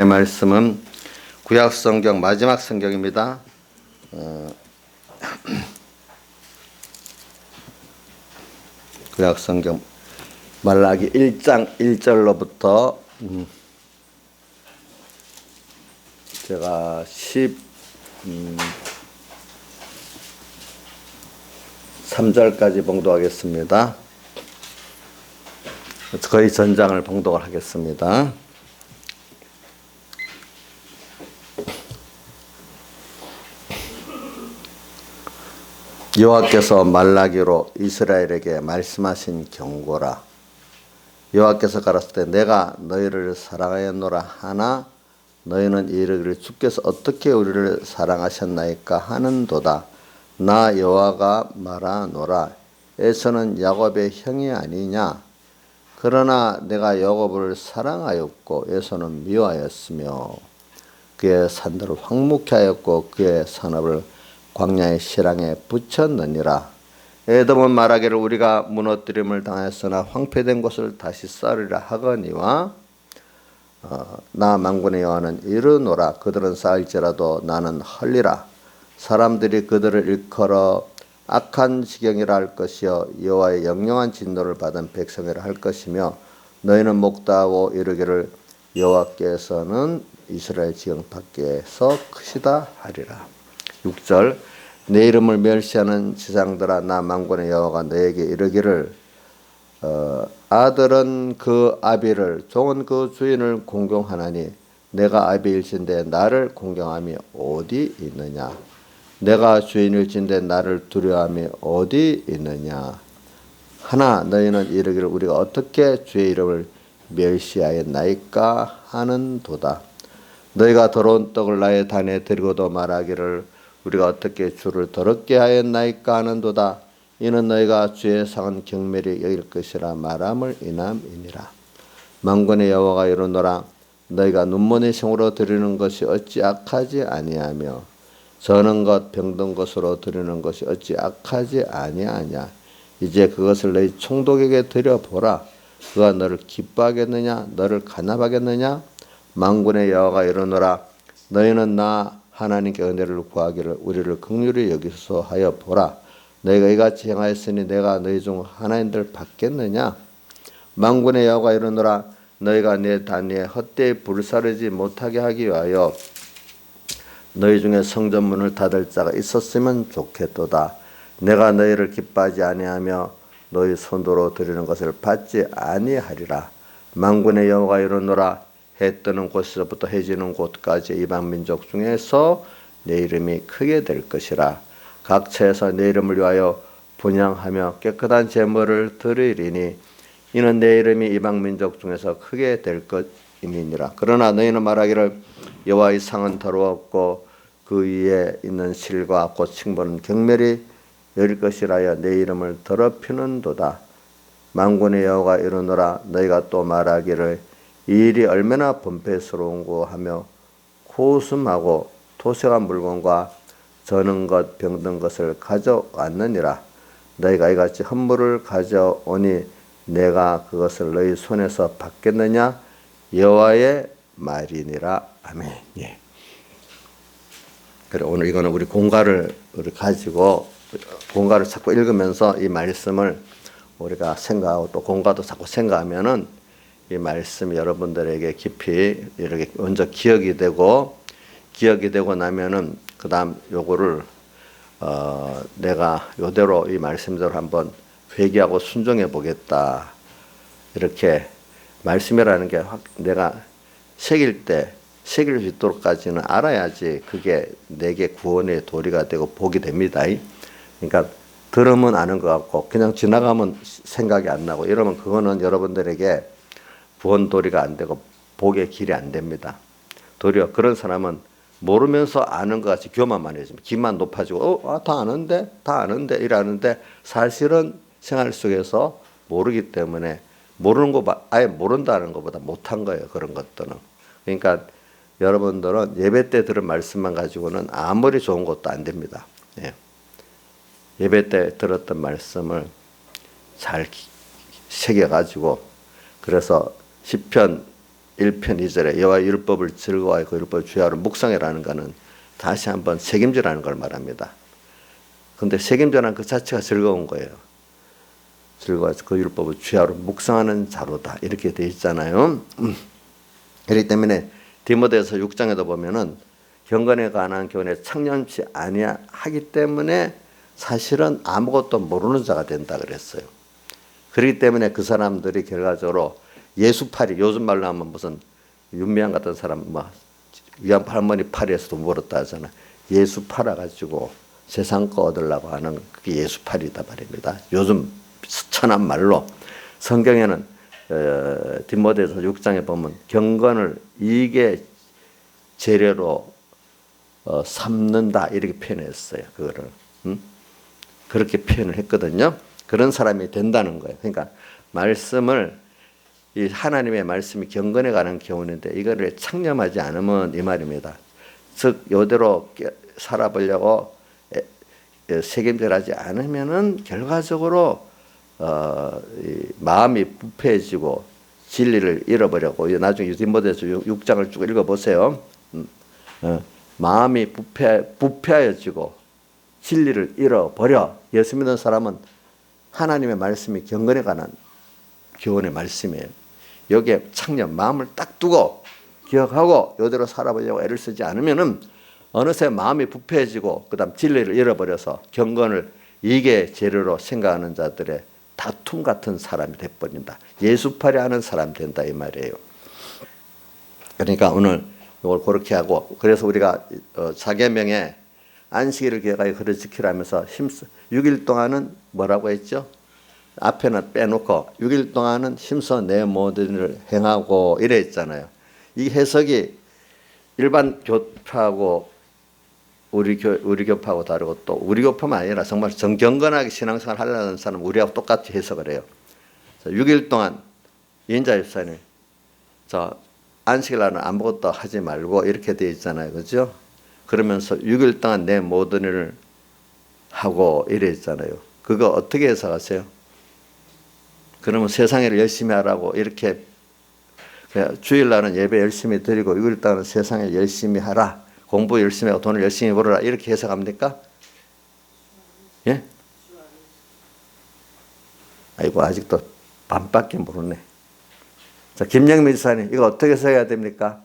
말씀은 구약 성경 마지막 성경입니다. 구약 성경 말라기 1장 1절로부터 제가 13절까지 봉독하겠습니다. 거의 전장을 봉독을 하겠습니다. 여호와께서 말라기로 이스라엘에게 말씀하신 경고라. 여호와께서 가라사대 내가 너희를 사랑하였노라 하나 너희는 이르기를 주께서 어떻게 우리를 사랑하셨나이까 하는도다. 나 여호와가 말하노라. 에서는 야곱의 형이 아니냐. 그러나 내가 야곱을 사랑하였고 에서는 미워하였으며 그의 산들을 황무케 하였고 그의 산업을 광야의 실랑에 붙였느니라. 에돔은 말하기를 우리가 무너뜨림을 당하였으나 황폐된 곳을 다시 쌓으리라 하거니와 나 만군의 여호와는 이르노라. 그들은 쌓을지라도 나는 헐리라. 사람들이 그들을 일컬어 악한 지경이라 할 것이요 여호와의 영영한 진노를 받은 백성이라 할 것이며 너희는 목다하고 이르기를 여호와께서는 이스라엘 지경 밖에서 크시다 하리라. 6절 내 이름을 멸시하는 지상들아 나 만군의 여호와가 너에게 이르기를 아들은 그 아비를 종은 그 주인을 공경하나니 내가 아비일진대 나를 공경함이 어디 있느냐. 내가 주인일진대 나를 두려워함이 어디 있느냐. 하나 너희는 이르기를 우리가 어떻게 주의 이름을 멸시하였나이까 하는도다. 너희가 더러운 떡을 나의 단에 드리고도 말하기를 우리가 어떻게 주를 더럽게 하였나이까 하는도다. 이는 너희가 주의 상은 경멸히 여길 것이라 말함을 인함이니라. 만군의 여호와가 이르노라. 너희가 눈먼의 성으로 드리는 것이 어찌 악하지 아니하며 저는 것 병든 것으로 드리는 것이 어찌 악하지 아니하냐. 이제 그것을 너희 총독에게 드려보라. 그가 너를 기뻐하겠느냐 너를 간압하겠느냐. 만군의 여호와가 이르노라. 너희는 나 하나님께 은혜를 구하기를 우리를 긍휼히 여기소서 하여 보라. 너희가 이같이 행하였으니 내가 너희 중 하나님들 받겠느냐. 만군의 여호와가 이르노라. 너희가 내 단위에 헛되이 불사르지 못하게 하기 위하여 너희 중에 성전문을 닫을 자가 있었으면 좋겠도다. 내가 너희를 기뻐하지 아니하며 너희 손으로 드리는 것을 받지 아니하리라. 만군의 여호와가 이르노라. 해 뜨는 곳에서부터 해 지는 곳까지 이방 민족 중에서 내 이름이 크게 될 것이라. 각처에서 내 이름을 위하여 분향하며 깨끗한 제물을 드리리니 이는 내 이름이 이방 민족 중에서 크게 될 것임이니라. 그러나 너희는 말하기를 여호와의 상은 더러웠고 그 위에 있는 실과 곧 칭벌은 경멸이 여길 것이라여 내 이름을 더럽히는도다. 만군의 여호와가 이르노라. 너희가 또 말하기를 이 일이 얼마나 번패스러운고 하며 고슴하고 토색한 물건과 저는 것 병든 것을 가져왔느니라. 너희가 이같이 헌물을 가져오니 내가 그것을 너희 손에서 받겠느냐. 여호와의 말이니라. 아멘. 예. 그래 오늘 이거는 우리 공과를 가지고 공과를 자꾸 읽으면서 이 말씀을 우리가 생각하고 또 공과도 자꾸 생각하면은 이 말씀이 여러분들에게 깊이 이렇게 먼저 기억이 되고 나면은 그다음 요거를 내가 요대로 이 말씀대로 한번 회개하고 순종해 보겠다. 이렇게 말씀이라는 게 내가 새길 수 있도록까지는 알아야지 그게 내게 구원의 도리가 되고 복이 됩니다. 그러니까 들으면 아는 것 같고 그냥 지나가면 생각이 안 나고 이러면 그거는 여러분들에게 구원 도리가 안 되고 복의 길이 안 됩니다. 도리어 그런 사람은 모르면서 아는 것 같이 교만만 해집니다. 기만 높아지고 다 아는데 이러는데 사실은 생활 속에서 모르기 때문에 모르는 거 아예 모른다는 것보다 못한 거예요. 그런 것들은. 그러니까 여러분들은 예배 때 들은 말씀만 가지고는 아무리 좋은 것도 안 됩니다. 예. 예배 때 들었던 말씀을 잘 새겨가지고 그래서 시편 1편 2절에 여호와의 율법을 즐거워하여 그 율법을 주야로 묵상해라는 것은 다시 한번 책임지라는 걸 말합니다. 그런데 책임져라는 그 자체가 즐거운 거예요. 즐거워서 그 율법을 주야로 묵상하는 자로다 이렇게 돼 있잖아요. 그렇기 때문에 디모데서 6장에도 보면은 경건에 관한 교훈에 창념치 아니하기 때문에 사실은 아무것도 모르는 자가 된다 그랬어요. 그렇기 때문에 그 사람들이 결과적으로 예수팔이, 요즘 말로 하면 무슨 윤미향 같은 사람 위안 할머니 팔이에서 돈 벌었다 하잖아. 예수 팔아가지고 세상 거 얻으려고 하는 그게 예수팔이다 말입니다. 요즘 천한 말로 성경에는 디모데서 6장에 보면 경건을 이익의 재료로 삼는다 이렇게 표현했어요. 그거를 그렇게 표현을 했거든요. 그런 사람이 된다는 거예요. 그러니까 말씀을 이 하나님의 말씀이 경건에 관한 교훈인데 이거를 창념하지 않으면 이 말입니다. 즉 이대로 살아보려고 책임질하지 않으면은 결과적으로 마음이 부패해지고 진리를 잃어버리고 나중에 디모데서 6장을 쭉 읽어보세요. 마음이 부패하여지고 진리를 잃어버려. 예수 믿는 사람은 하나님의 말씀이 경건에 관한 교훈의 말씀이에요. 여기에 창념, 마음을 딱 두고 기억하고 이대로 살아보려고 애를 쓰지 않으면은 어느새 마음이 부패해지고 그다음 진리를 잃어버려서 경건을 이익의 재료로 생각하는 자들의 다툼 같은 사람이 돼버린다. 예수팔이 하는 사람 된다 이 말이에요. 그러니까 오늘 이걸 그렇게 하고 그래서 우리가 사계명에 안식일을 기억하여 그를 지키라면서 6일 동안은 뭐라고 했죠? 앞에는 빼놓고 6일 동안은 힘써 내 모든 일을 행하고 이래 했잖아요. 이 해석이 일반 교파하고 우리 교파하고 다르고 또 우리 교파만 아니라 정말 정경건하게 신앙생활 하려는 사람 우리하고 똑같이 해석을 해요. 6일 동안 인자 집사님 안식일 날은 아무것도 하지 말고 이렇게 되어 있잖아요. 그죠? 그러면서 6일 동안 내 모든 일을 하고 이래 있잖아요. 그거 어떻게 해석하세요? 그러면 세상 일을 열심히 하라고 이렇게 주일날은 예배 열심히 드리고 6일 동안은 세상에 열심히 하라. 공부 열심히 하고 돈을 열심히 벌어라. 이렇게 해석합니까? 예? 아이고 아직도 반밖에 모르네. 자, 김영민 지사님 이거 어떻게 해석해야 됩니까?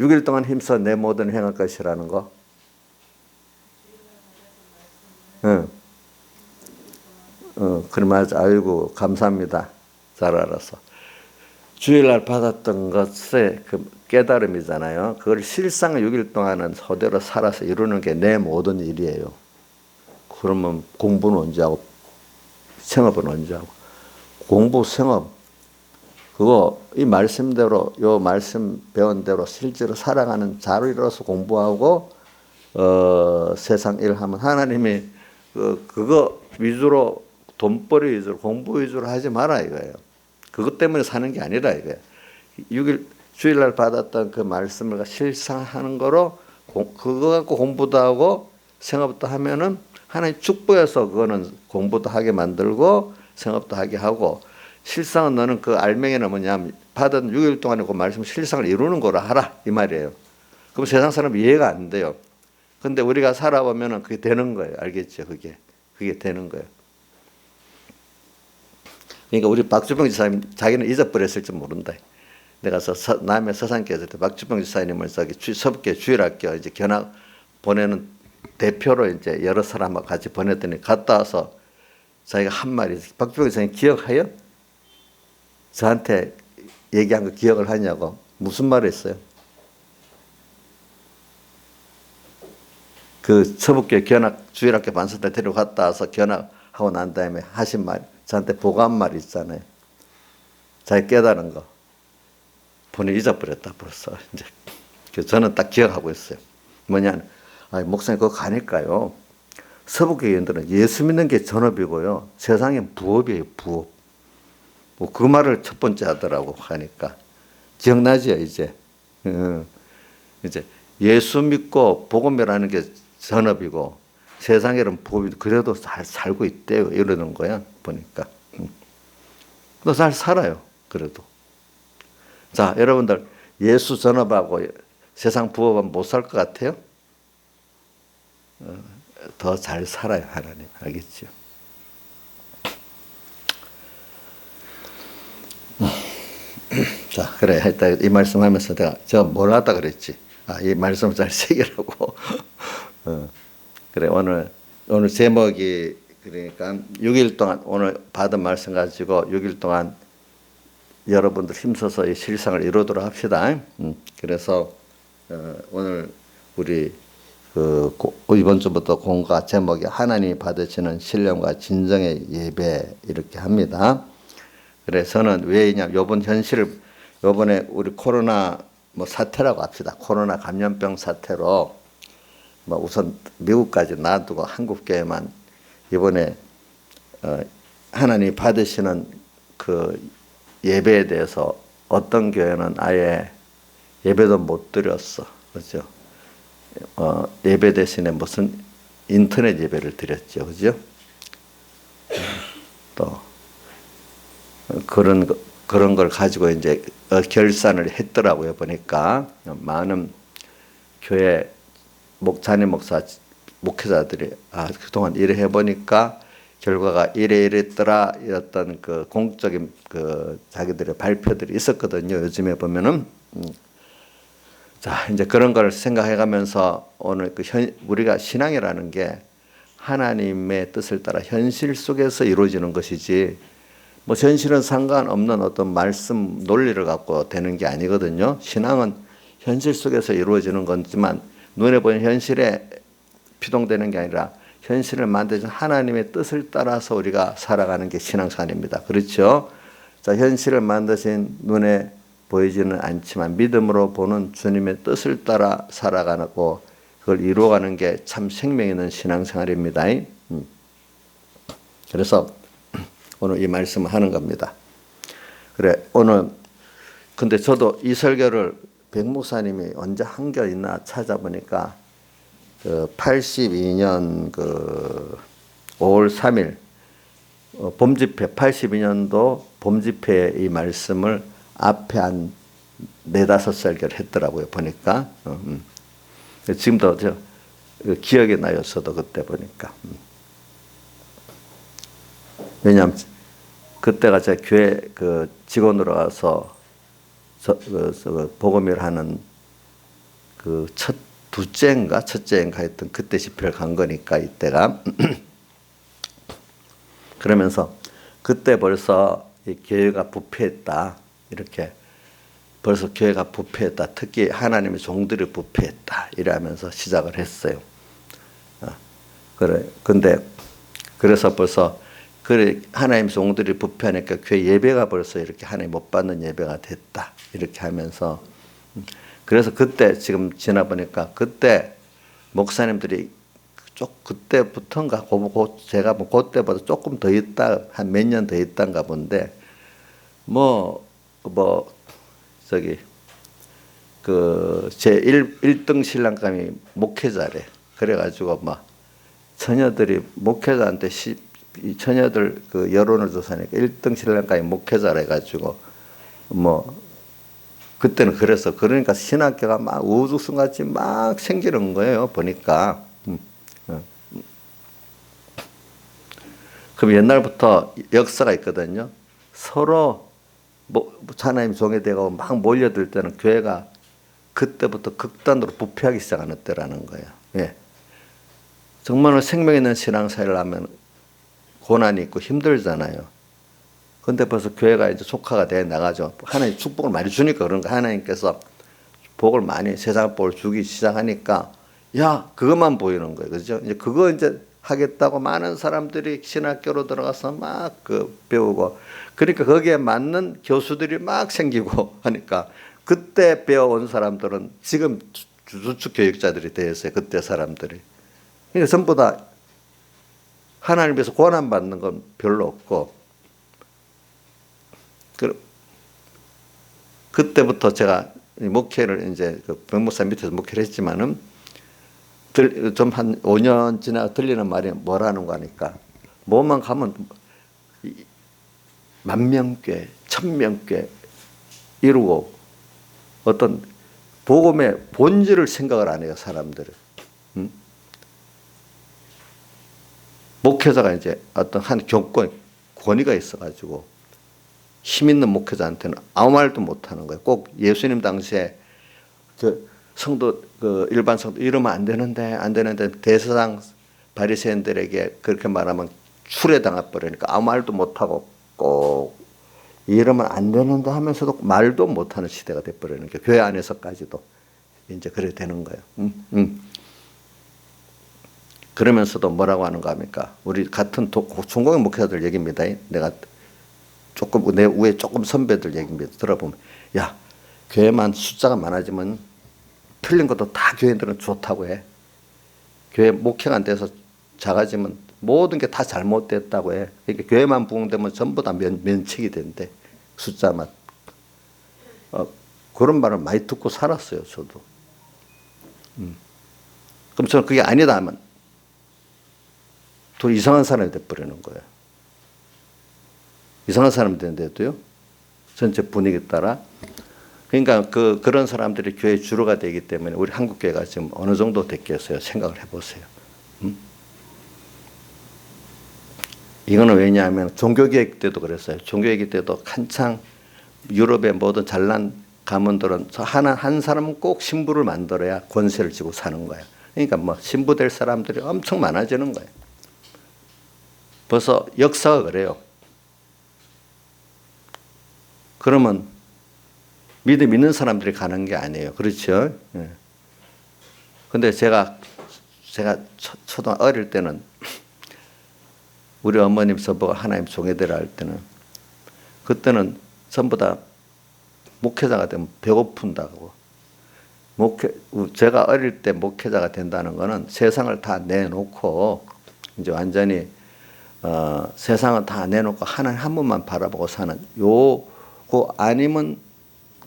6일 동안 힘써 내 모든 행할 것이라는 거. 응. 그럼 아이고 감사합니다. 잘 알아서. 주일날 받았던 것의 그 깨달음이잖아요. 그걸 실상 6일 동안은 그대로 살아서 이루는 게 내 모든 일이에요. 그러면 공부는 언제 하고 생업은 언제 하고 공부 생업 그거 이 말씀대로 요 말씀 배운 대로 실제로 살아가는 자로 이뤄서 공부하고 세상 일 하면 하나님이 그거 위주로 돈벌이 위주로 공부 위주로 하지 마라 이거예요. 그것 때문에 사는 게 아니라 이거예요. 6일 주일날 받았던 그 말씀을 실상하는 거로 그거 갖고 공부도 하고 생업도 하면은 하나님 축복해서 그거는 공부도 하게 만들고 생업도 하게 하고 실상은 너는 그 알맹이는 뭐냐면 받은 6일 동안에 그 말씀 실상을 이루는 거로 하라 이 말이에요. 그럼 세상 사람은 이해가 안 돼요. 근데 우리가 살아보면은 그게 되는 거예요. 알겠죠? 그게 되는 거예요. 그러니까 우리 박주병 지사님 자기는 잊어버렸을지 모른다. 내가 남해 서산교회 있을 때 박주병 지사님을 서북교회 주일학교 이제 견학 보내는 대표로 이제 여러 사람하고 같이 보냈더니 갔다 와서 자기가 한 말이 박주병 지사님 기억해요? 저한테 얘기한 거 기억을 하냐고 무슨 말을 했어요? 그 서북교회 견학 주일학교 반수대 데려갔다 와서 견학하고 난 다음에 하신 말 저한테 보고한 말 있잖아요. 자기 깨달은 거 본인이 잊어버렸다 벌써 이제 저는 딱 기억하고 있어요. 뭐냐, 목사님 그거 가니까요. 서북교회인들은 예수 믿는 게 전업이고요. 세상엔 부업이에요, 부업. 뭐 그 말을 첫 번째 하더라고 하니까 기억나죠 이제. 이제 예수 믿고 복음이라는 게 전업이고 세상에는 부업이 그래도 잘 살고 있대요 이러는 거야 보니까. 또 잘 살아요 그래도. 자, 여러분들 예수 전업하고 세상 부업은 못 살 것 같아요? 더 잘 살아요, 하나님. 알겠죠? 자, 그래. 일단 이 말씀하면서 제가 뭘 하다 그랬지? 이 말씀을 잘 새기라고. 그래, 오늘 제목이 그러니까 6일 동안 오늘 받은 말씀 가지고 6일 동안 여러분들 힘써서 이 실상을 이루도록 합시다. 그래서 오늘 우리 이번 주부터 공과 제목이 하나님이 받으시는 신령과 진정의 예배 이렇게 합니다. 그래서는 왜냐 요번에 우리 코로나 사태라고 합시다. 코로나 감염병 사태로 우선 미국까지 놔두고 한국 교회만 이번에 하나님 받으시는 그 예배에 대해서 어떤 교회는 아예 예배도 못 드렸어. 그죠? 예배 대신에 무슨 인터넷 예배를 드렸죠. 그죠? 또 그런 걸 가지고 이제 결산을 했더라고요. 보니까 많은 교회 목사님 목회자들이 그동안 일을 해보니까 결과가 이랬더라 이랬던 그 공적인 그 자기들의 발표들이 있었거든요. 요즘에 보면은 자 이제 그런 걸 생각해가면서 오늘 우리가 신앙이라는 게 하나님의 뜻을 따라 현실 속에서 이루어지는 것이지 현실은 상관없는 어떤 말씀 논리를 갖고 되는 게 아니거든요. 신앙은 현실 속에서 이루어지는 거지만 눈에 보이는 현실에 피동되는 게 아니라 현실을 만드신 하나님의 뜻을 따라서 우리가 살아가는 게 신앙생활입니다. 그렇죠? 자, 현실을 만드신 눈에 보이지는 않지만 믿음으로 보는 주님의 뜻을 따라 살아가고 그걸 이루어가는 게 참 생명 있는 신앙생활입니다. 그래서 오늘 이 말씀을 하는 겁니다. 그래, 오늘 근데 저도 이 설교를 백 목사님이 언제 한 겨 있나 찾아보니까 82년 5월 3일 봄집회 82년도 봄집회 이 말씀을 앞에 한 4-5설교를 했더라고요. 보니까 지금도 저 기억이 나요. 저도 그때 보니까 왜냐하면 그때가 제 교회 직원으로 가서 복음을 하는 첫째인가 했던 그때 집회를 간 거니까 이때가 그러면서 그때 벌써 이 교회가 부패했다 이렇게 벌써 교회가 부패했다 특히 하나님의 종들이 부패했다 이러면서 시작을 했어요. 근데 그래서 벌써 하나님 종들이 부패하니까 교회 예배가 벌써 이렇게 하나님 못 받는 예배가 됐다 이렇게 하면서 그래서 그때 지금 지나보니까 그때 목사님들이 그때부터인가 제가 그때보다 조금 더 있다 한 몇 년 더 있단가 본데 제 1등 신랑감이 목회자래. 그래가지고 처녀들이 목회자한테 처녀들 여론을 조사하니까 1등 신랑감이 목회자라 해가지고 그때는 그러니까 신학교가 막 우주승같이 막 생기는 거예요. 보니까. 그럼 옛날부터 역사가 있거든요. 서로 하나님 종이 되고 막 몰려들 때는 교회가 그때부터 극단으로 부패하기 시작하는 때라는 거예요. 예. 정말로 생명 있는 신앙생활을 하면 고난이 있고 힘들잖아요. 근데 벌써 교회가 이제 속화가 돼 나가죠. 하나님 축복을 많이 주니까 그런 거 하나님께서 복을 많이 세상 복을 주기 시작하니까 그것만 보이는 거예요. 그죠? 이제 그거 이제 하겠다고 많은 사람들이 신학교로 들어가서 막 배우고 그러니까 거기에 맞는 교수들이 막 생기고 하니까 그때 배워온 사람들은 지금 주축 교육자들이 되었어요. 그때 사람들이. 그러니까 전부 다 하나님께서 고난받는 건 별로 없고 그때부터 제가 목회를 이제 병목사 밑에서 목회를 했지만은 좀 한 5년 지나 들리는 말이 뭐라는 거 하니까 뭐만 가면 10,000명께 1,000명께 이루고 어떤 복음의 본질을 생각을 안 해요, 사람들은. 목회자가 이제 어떤 한 권위가 있어가지고 힘 있는 목회자한테는 아무 말도 못하는 거예요. 꼭 예수님 당시에 그 성도, 그 일반 성도 이러면 안 되는데 대제사장 바리새인들에게 그렇게 말하면 추례당해 버리니까 아무 말도 못하고 꼭 이러면 안 되는데 하면서도 말도 못하는 시대가 돼버리는 게 교회 안에서까지도 이제 그래 되는 거예요. 그러면서도 뭐라고 하는가 합니까? 우리 같은 중공의 목회자들 얘기입니다. 내가 조금 내 위에 조금 선배들 얘기입니다. 들어보면 야, 교회만 숫자가 많아지면 틀린 것도 다 교회들은 좋다고 해. 교회 목회가 안 돼서 작아지면 모든 게 다 잘못됐다고 해. 그러니까 교회만 부흥되면 전부 다 면책이 된대. 숫자만. 그런 말을 많이 듣고 살았어요, 저도. 그럼 저는 그게 아니다 하면 또 이상한 사람이 돼버리는 거예요. 이상한 사람이 되는데도요, 전체 분위기 따라. 그러니까 그런 사람들이 교회 주류가 되기 때문에 우리 한국교회가 지금 어느 정도 됐겠어요? 생각을 해보세요. 이거는 왜냐하면 종교개혁 때도 그랬어요. 종교개혁 때도 한창 유럽의 모든 잘난 가문들은 한 사람은 꼭 신부를 만들어야 권세를 쥐고 사는 거예요. 그러니까 뭐 신부 될 사람들이 엄청 많아지는 거예요. 벌써 역사가 그래요. 그러면 믿는 사람들이 가는 게 아니에요. 그렇죠? 예. 근데 제가 어릴 때는 우리 어머님 저보고 하나님 종회되라 할 때는 그때는 전부 다 목회자가 되면 배고픈다고. 제가 어릴 때 목회자가 된다는 거는 세상을 다 내놓고 이제 완전히 세상을 다 내놓고 하나님 한 분만 바라보고 사는 요거 아니면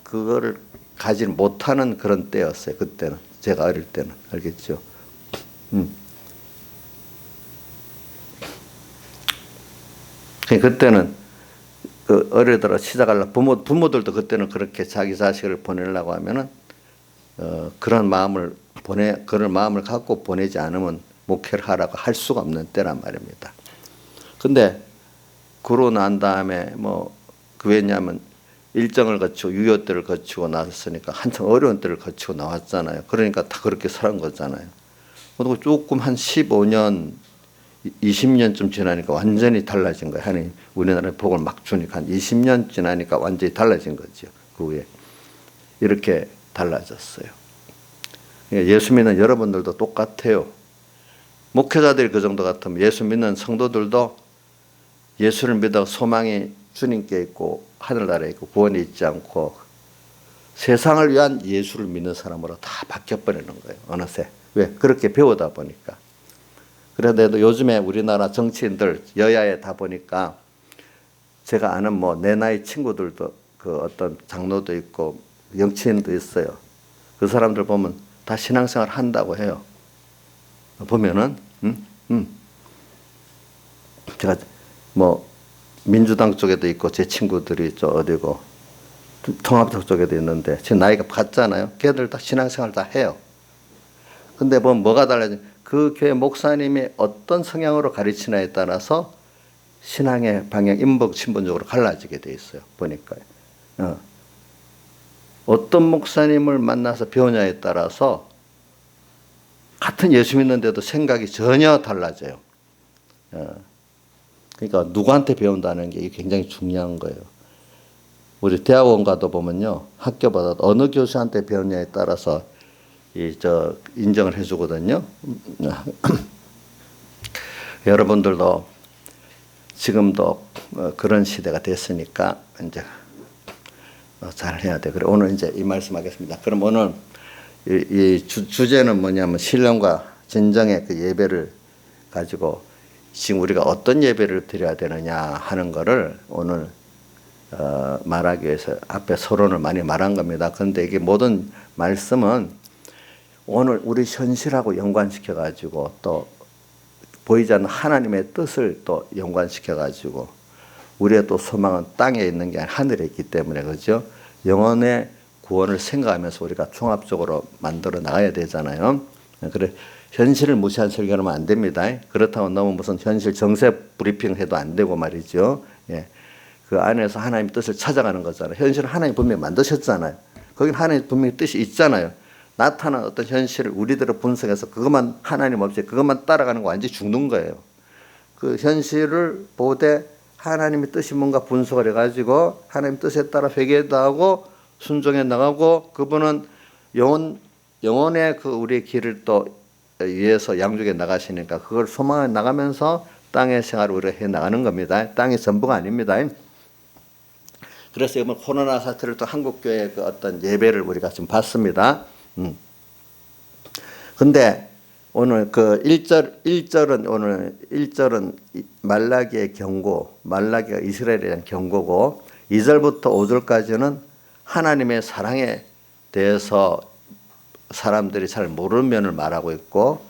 그거를 가지 못하는 그런 때였어요. 그때는 제가 어릴 때는 알겠죠. 그때는 그 어리더라 시작하려 부모들도 그때는 그렇게 자기 자식을 보내려고 하면은 그런 마음을 갖고 보내지 않으면 목회를 하라고 할 수가 없는 때란 말입니다. 근데 그러고 난 다음에 왜냐하면 일정을 거치고 유효 때를 거치고 나섰으니까 한참 어려운 때를 거치고 나왔잖아요. 그러니까 다 그렇게 살은 거잖아요. 그리고 조금 한 15년, 20년쯤 지나니까 완전히 달라진 거예요. 하나님 우리나라에 복을 막 주니까 한 20년 지나니까 완전히 달라진 거죠. 그 후에 이렇게 달라졌어요. 예수 믿는 여러분들도 똑같아요. 목회자들이 그 정도 같으면 예수 믿는 성도들도 예수를 믿어 소망이 주님께 있고 하늘나라에 있고 구원이 있지 않고 세상을 위한 예수를 믿는 사람으로 다 바뀌어버리는 거예요. 어느새. 왜? 그렇게 배우다 보니까. 그런데도 요즘에 우리나라 정치인들 여야에 다 보니까 제가 아는 내 나이 친구들도 그 어떤 장로도 있고 정치인도 있어요. 그 사람들 보면 다 신앙생활 한다고 해요. 보면은 제가 민주당 쪽에도 있고 제 친구들이 어디고 통합당 쪽에도 있는데 제 나이가 같잖아요. 걔들 다 신앙생활 다 해요. 근데 뭐가 달라지? 그 교회 목사님이 어떤 성향으로 가르치냐에 따라서 신앙의 방향, 신분적으로 갈라지게 돼 있어요. 보니까요. 어떤 목사님을 만나서 배우냐에 따라서 같은 예수 믿는데도 생각이 전혀 달라져요. 그러니까 누구한테 배운다는 게 굉장히 중요한 거예요. 우리 대학원 가도 보면요, 학교마다 어느 교수한테 배웠냐에 따라서 인정을 해주거든요. 여러분들도 지금도 그런 시대가 됐으니까 이제 잘 해야 돼. 그래 오늘 이제 이 말씀하겠습니다. 그럼 오늘 이 주제는 뭐냐면 신령과 진정의 그 예배를 가지고 지금 우리가 어떤 예배를 드려야 되느냐 하는 거를 오늘 말하기 위해서 앞에 서론을 많이 말한 겁니다. 그런데 이게 모든 말씀은 오늘 우리 현실하고 연관시켜 가지고 또 보이지 않는 하나님의 뜻을 또 연관시켜 가지고 우리의 또 소망은 땅에 있는 게 아니라 하늘에 있기 때문에 그렇죠. 영혼의 구원을 생각하면서 우리가 종합적으로 만들어 나가야 되잖아요. 그래 현실을 무시한 설교를 하면 안 됩니다. 그렇다고 너무 무슨 현실 정세 브리핑 해도 안 되고 말이죠. 예. 그 안에서 하나님의 뜻을 찾아가는 거잖아요. 현실은 하나님 분명히 만드셨잖아요. 거긴 하나님 분명히 뜻이 있잖아요. 나타난 어떤 현실을 우리들을 분석해서 그것만 하나님 없이 그것만 따라가는 거 완전히 죽는 거예요. 그 현실을 보되 하나님의 뜻이 뭔가 분석을 해가지고 하나님 뜻에 따라 회개도 하고 순종해 나가고 그분은 영혼의 그 우리의 길을 또 위해서 양육해 나가시니까 그걸 소망해 나가면서 땅의 생활을 우리가 해 나가는 겁니다. 땅이 전부가 아닙니다. 그래서 이번 코로나 사태를 또 한국교회의 그 어떤 예배를 우리가 지금 봤습니다. 근데 오늘 그 1절은 말라기의 경고, 말라기가 이스라엘에 대한 경고고 2절부터 5절까지는 하나님의 사랑에 대해서 사람들이 잘 모르는 면을 말하고 있고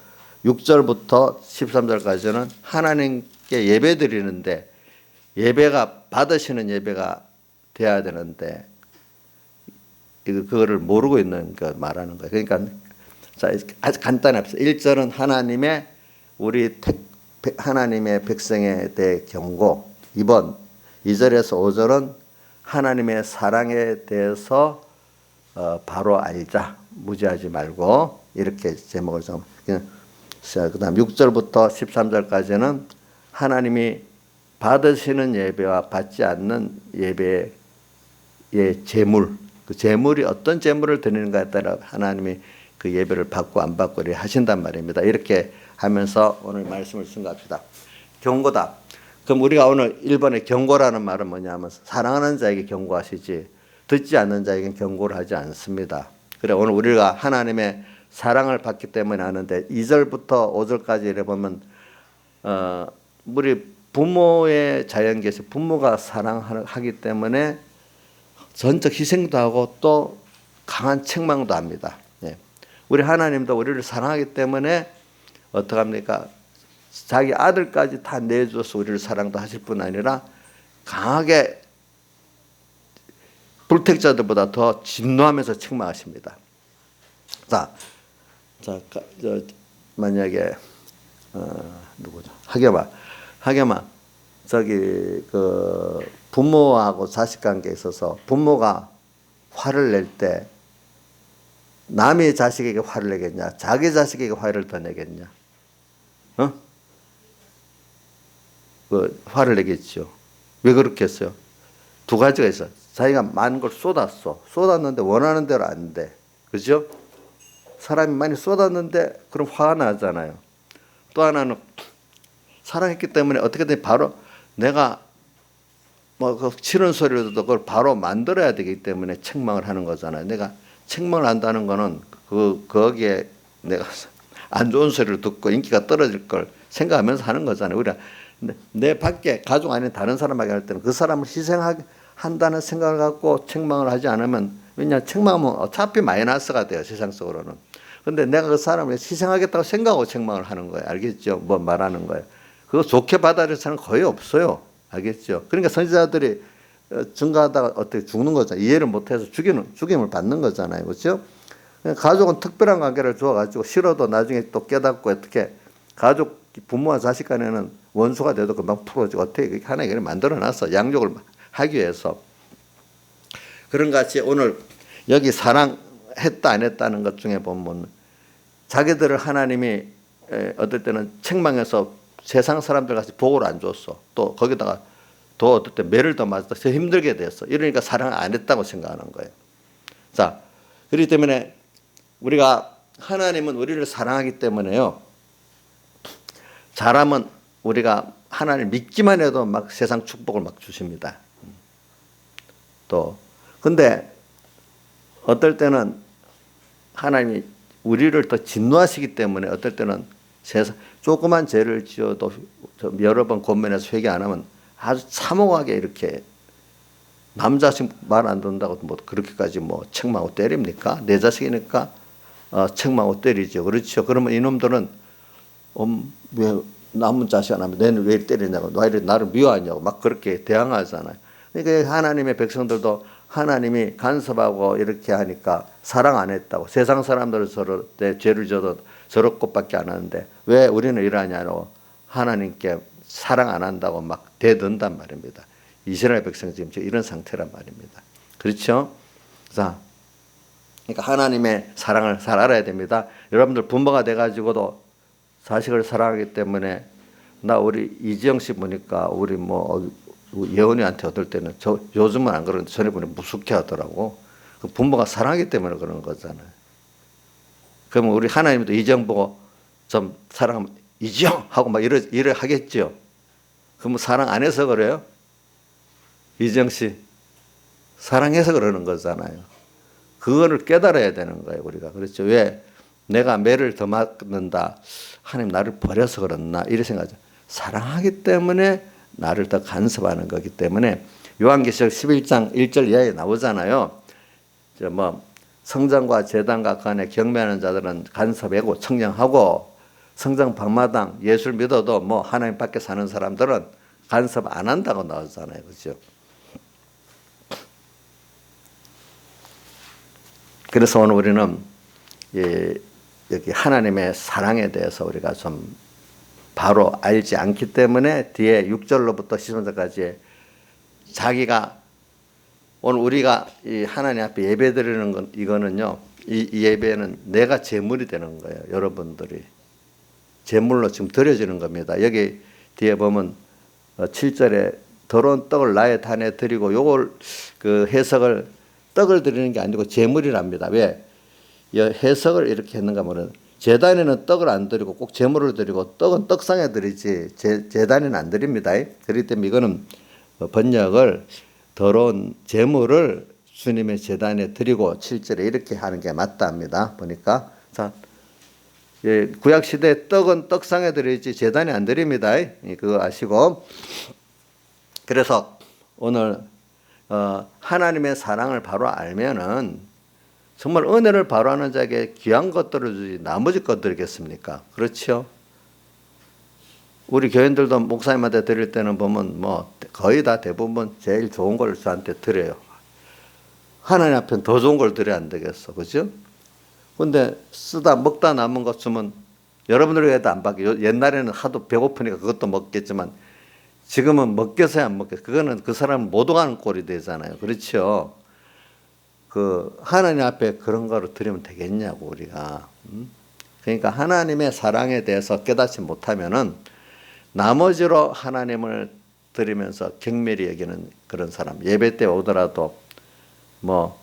6절부터 13절까지는 하나님께 예배 드리는데 예배가 받으시는 예배가 돼야 되는데 그거를 모르고 있는 거 말하는 거예요. 그러니까 자, 아주 간단합니다. 1절은 하나님의 하나님의 백성에 대해 경고. 2절에서 5절은 하나님의 사랑에 대해서 바로 알자. 무지하지 말고 이렇게 제목을 좀. 그다음 6절부터 13절까지는 하나님이 받으시는 예배와 받지 않는 예배의 제물, 그 제물이 어떤 제물을 드리는가에 따라 하나님이 그 예배를 받고 안 받고 하신단 말입니다. 이렇게 하면서 오늘 말씀을 증거합시다. 경고다. 그럼 우리가 오늘 1번에 경고라는 말은 뭐냐면 사랑하는 자에게 경고하시지 듣지 않는 자에게는 경고를 하지 않습니다. 그래 오늘 우리가 하나님의 사랑을 받기 때문에 하는데 2절부터 5절까지 이래 보면 우리 부모의 자연계에서 부모가 사랑하기 때문에 전적 희생도 하고 또 강한 책망도 합니다. 예. 우리 하나님도 우리를 사랑하기 때문에 어떡합니까? 자기 아들까지 다 내줘서 우리를 사랑도 하실 뿐 아니라 강하게 불택자들보다 더 진노하면서 책망하십니다. 자, 만약에 누구죠? 하겸아, 저기 그 부모하고 자식 관계에 있어서 부모가 화를 낼 때 남의 자식에게 화를 내겠냐, 자기 자식에게 화를 더 내겠냐? 그 화를 내겠죠. 왜 그렇게 했어요? 두 가지가 있어. 자기가 많은 걸 쏟았는데 원하는 대로 안 돼. 그죠? 사람이 많이 쏟았는데 그럼 화가 나잖아요. 또 하나는 사랑했기 때문에 어떻게든 바로 내가 그 싫은 소리를 듣도 그걸 바로 만들어야 되기 때문에 책망을 하는 거잖아요. 내가 책망을 한다는 거는 거기에 내가 안 좋은 소리를 듣고 인기가 떨어질 걸 생각하면서 하는 거잖아요. 우리가 내 밖에 가족 아닌 다른 사람에게 할 때는 그 사람을 희생한다는 생각을 갖고 책망을 하지 않으면 왜냐 책망하면 어차피 마이너스가 돼요. 세상적으로는. 근데 내가 그 사람을 희생하겠다고 생각하고 책망을 하는 거예요. 알겠죠? 뭐 말하는 거예요. 그거 좋게 받아들일 사람은 거의 없어요. 알겠죠? 그러니까 선지자들이 증거하다가 어떻게 죽는 거잖아요. 이해를 못해서 죽임을 받는 거잖아요. 그렇죠? 가족은 특별한 관계를 주어가지고 싫어도 나중에 또 깨닫고 어떻게 가족 부모와 자식 간에는 원수가 돼도 금방 풀어지고 어떻게 하나님이 만들어놨어. 양육을 하기 위해서. 그런 같이 오늘 여기 사랑했다 안 했다는 것 중에 보면 자기들을 하나님이 어떨 때는 책망해서 세상 사람들 같이 복을 안 줬어. 또 거기다가 더 어떨 때 매를 더 맞아서 더 힘들게 됐어. 이러니까 사랑을 안 했다고 생각하는 거예요. 자, 그렇기 때문에 우리가 하나님은 우리를 사랑하기 때문에요. 잘하면 우리가 하나님을 믿기만 해도 막 세상 축복을 막 주십니다. 또 근데 어떨 때는 하나님이 우리를 더 진노하시기 때문에 어떨 때는 조그만 죄를 지어도 여러 번 권면해서 회개 안 하면 아주 참혹하게 이렇게 남 자식 말 안 듣는다고 뭐 그렇게까지 뭐 책망하고 때립니까? 내 자식이니까 책망하고 때리죠. 그렇죠. 그러면 이놈들은 왜 남은 자식 안 하면 너는 왜 때리냐고 나를 미워하냐고 막 그렇게 대항하잖아요. 그러니까 하나님의 백성들도 하나님이 간섭하고 이렇게 하니까 사랑 안 했다고. 세상 사람들은 서로 내 죄를 져도 저럴 것밖에 안 하는데 왜 우리는 이러냐고 하나님께 사랑 안 한다고 막 대든단 말입니다. 이스라엘 백성 지금 이런 상태란 말입니다. 그렇죠? 자, 그러니까 하나님의 사랑을 잘 알아야 됩니다. 여러분들 부모가 돼가지고도 자식을 사랑하기 때문에 나 우리 이지영 씨 보니까 우리 뭐 예원이한테 어떨 때는 요즘은 안 그러는데 전에 보니 무섭게 하더라고. 그 부모가 사랑하기 때문에 그러는 거잖아요. 그러면 우리 하나님도 이지영 보고 좀 사랑하면 이지영 하고 막 이래 하겠죠. 그러면 사랑 안 해서 그래요? 이지영 씨 사랑해서 그러는 거잖아요. 그거를 깨달아야 되는 거예요, 우리가. 그렇죠. 왜 내가 매를 더 맞는다. 하나님 나를 버려서 그렇나 이렇게 생각하죠. 사랑하기 때문에 나를 더 간섭하는 거기 때문에 요한계시록 11장 1절 이하에 나오잖아요. 뭐 성전과 제단과 그 안에 경배하는 자들은 간섭하고 청량하고 성전 방마당 예수를 믿어도 뭐 하나님 밖에 사는 사람들은 간섭 안 한다고 나오잖아요. 그렇죠? 그래서 오늘 우리는 여기 하나님의 사랑에 대해서 우리가 좀 바로 알지 않기 때문에 뒤에 6절로부터 10절까지 자기가 오늘 우리가 이 하나님 앞에 예배 드리는 건 이거는요. 이 예배는 내가 제물이 되는 거예요. 여러분들이 제물로 지금 드려지는 겁니다. 여기 뒤에 보면 7절에 더러운 떡을 나의 단에 드리고 요걸 그 해석을 떡을 드리는 게 아니고 제물이랍니다. 왜? 해석을 이렇게 했는가 하면 제단에는 떡을 안 드리고 꼭 제물을 드리고 떡은 떡상에 드리지 제단에는 안 드립니다. 그렇기 때문에 이거는 번역을 더러운 제물을 주님의 제단에 드리고 7절에 이렇게 하는 게 맞다 합니다. 보니까 자 구약 시대 떡은 떡상에 드리지 제단에 안 드립니다. 그거 아시고 그래서 오늘 하나님의 사랑을 바로 알면은 정말 은혜를 바로 하는 자에게 귀한 것들을 주지 나머지 것들이겠습니까? 그렇죠? 우리 교인들도 목사님한테 드릴 때는 보면 뭐 거의 다 대부분 제일 좋은 걸 저한테 드려요. 하나님 앞엔 더 좋은 걸 드려야 안 되겠어. 그죠? 근데 쓰다 먹다 남은 것 주면 여러분들에게도 안 받게. 옛날에는 하도 배고프니까 그것도 먹겠지만 지금은 먹겠어야 안 먹겠어. 그거는 그 사람은 못 오가는 꼴이 되잖아요. 그렇죠? 그 하나님 앞에 그런 거를 드리면 되겠냐고 우리가. 그러니까 하나님의 사랑에 대해서 깨닫지 못하면은 나머지로 하나님을 드리면서 경멸히 여기는 그런 사람. 예배 때 오더라도 뭐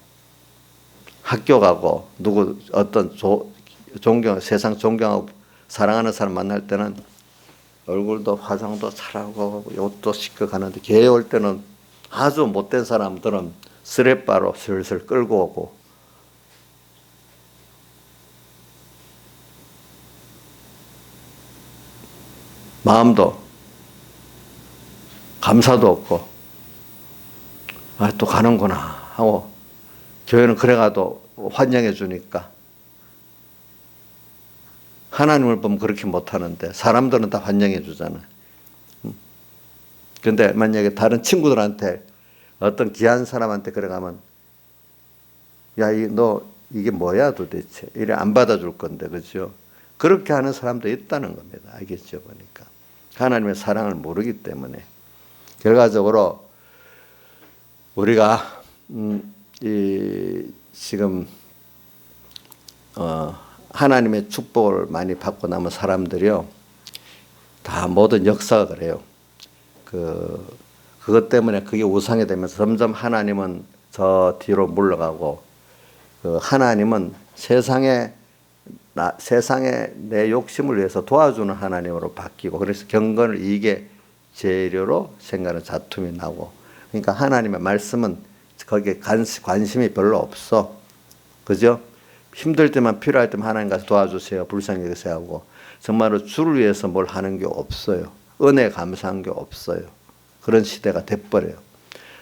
학교 가고 누구 어떤 세상 존경하고 사랑하는 사람 만날 때는 얼굴도 화장도 잘하고 옷도 씻고 가는데 교회 올 때는 아주 못된 사람들은 스레바로 슬슬 끌고 오고 마음도 감사도 없고 또 가는구나 하고 교회는 그래가도 환영해 주니까 하나님을 보면 그렇게 못하는데 사람들은 다 환영해 주잖아요. 근데 만약에 다른 친구들한테 어떤 귀한 사람한테 그래 가면 야, 너 이게 뭐야 도대체 이래 안 받아줄 건데 그렇죠? 그렇게 하는 사람도 있다는 겁니다. 알겠죠? 보니까 하나님의 사랑을 모르기 때문에 결과적으로 우리가 지금 하나님의 축복을 많이 받고 남은 사람들이요 다 모든 역사가 그래요. 그것 때문에 그게 우상이 되면서 점점 하나님은 저 뒤로 물러가고 하나님은 세상에 내 욕심을 위해서 도와주는 하나님으로 바뀌고 그래서 경건을 이익의 재료로 생각하는 다툼이 나고 그러니까 하나님의 말씀은 거기에 관심이 별로 없어. 그죠? 힘들 때만 필요할 때만 하나님 가서 도와주세요. 불쌍히 여기세요 하고 정말로 주를 위해서 뭘 하는 게 없어요. 은혜 감사한 게 없어요. 그런 시대가 돼버려요.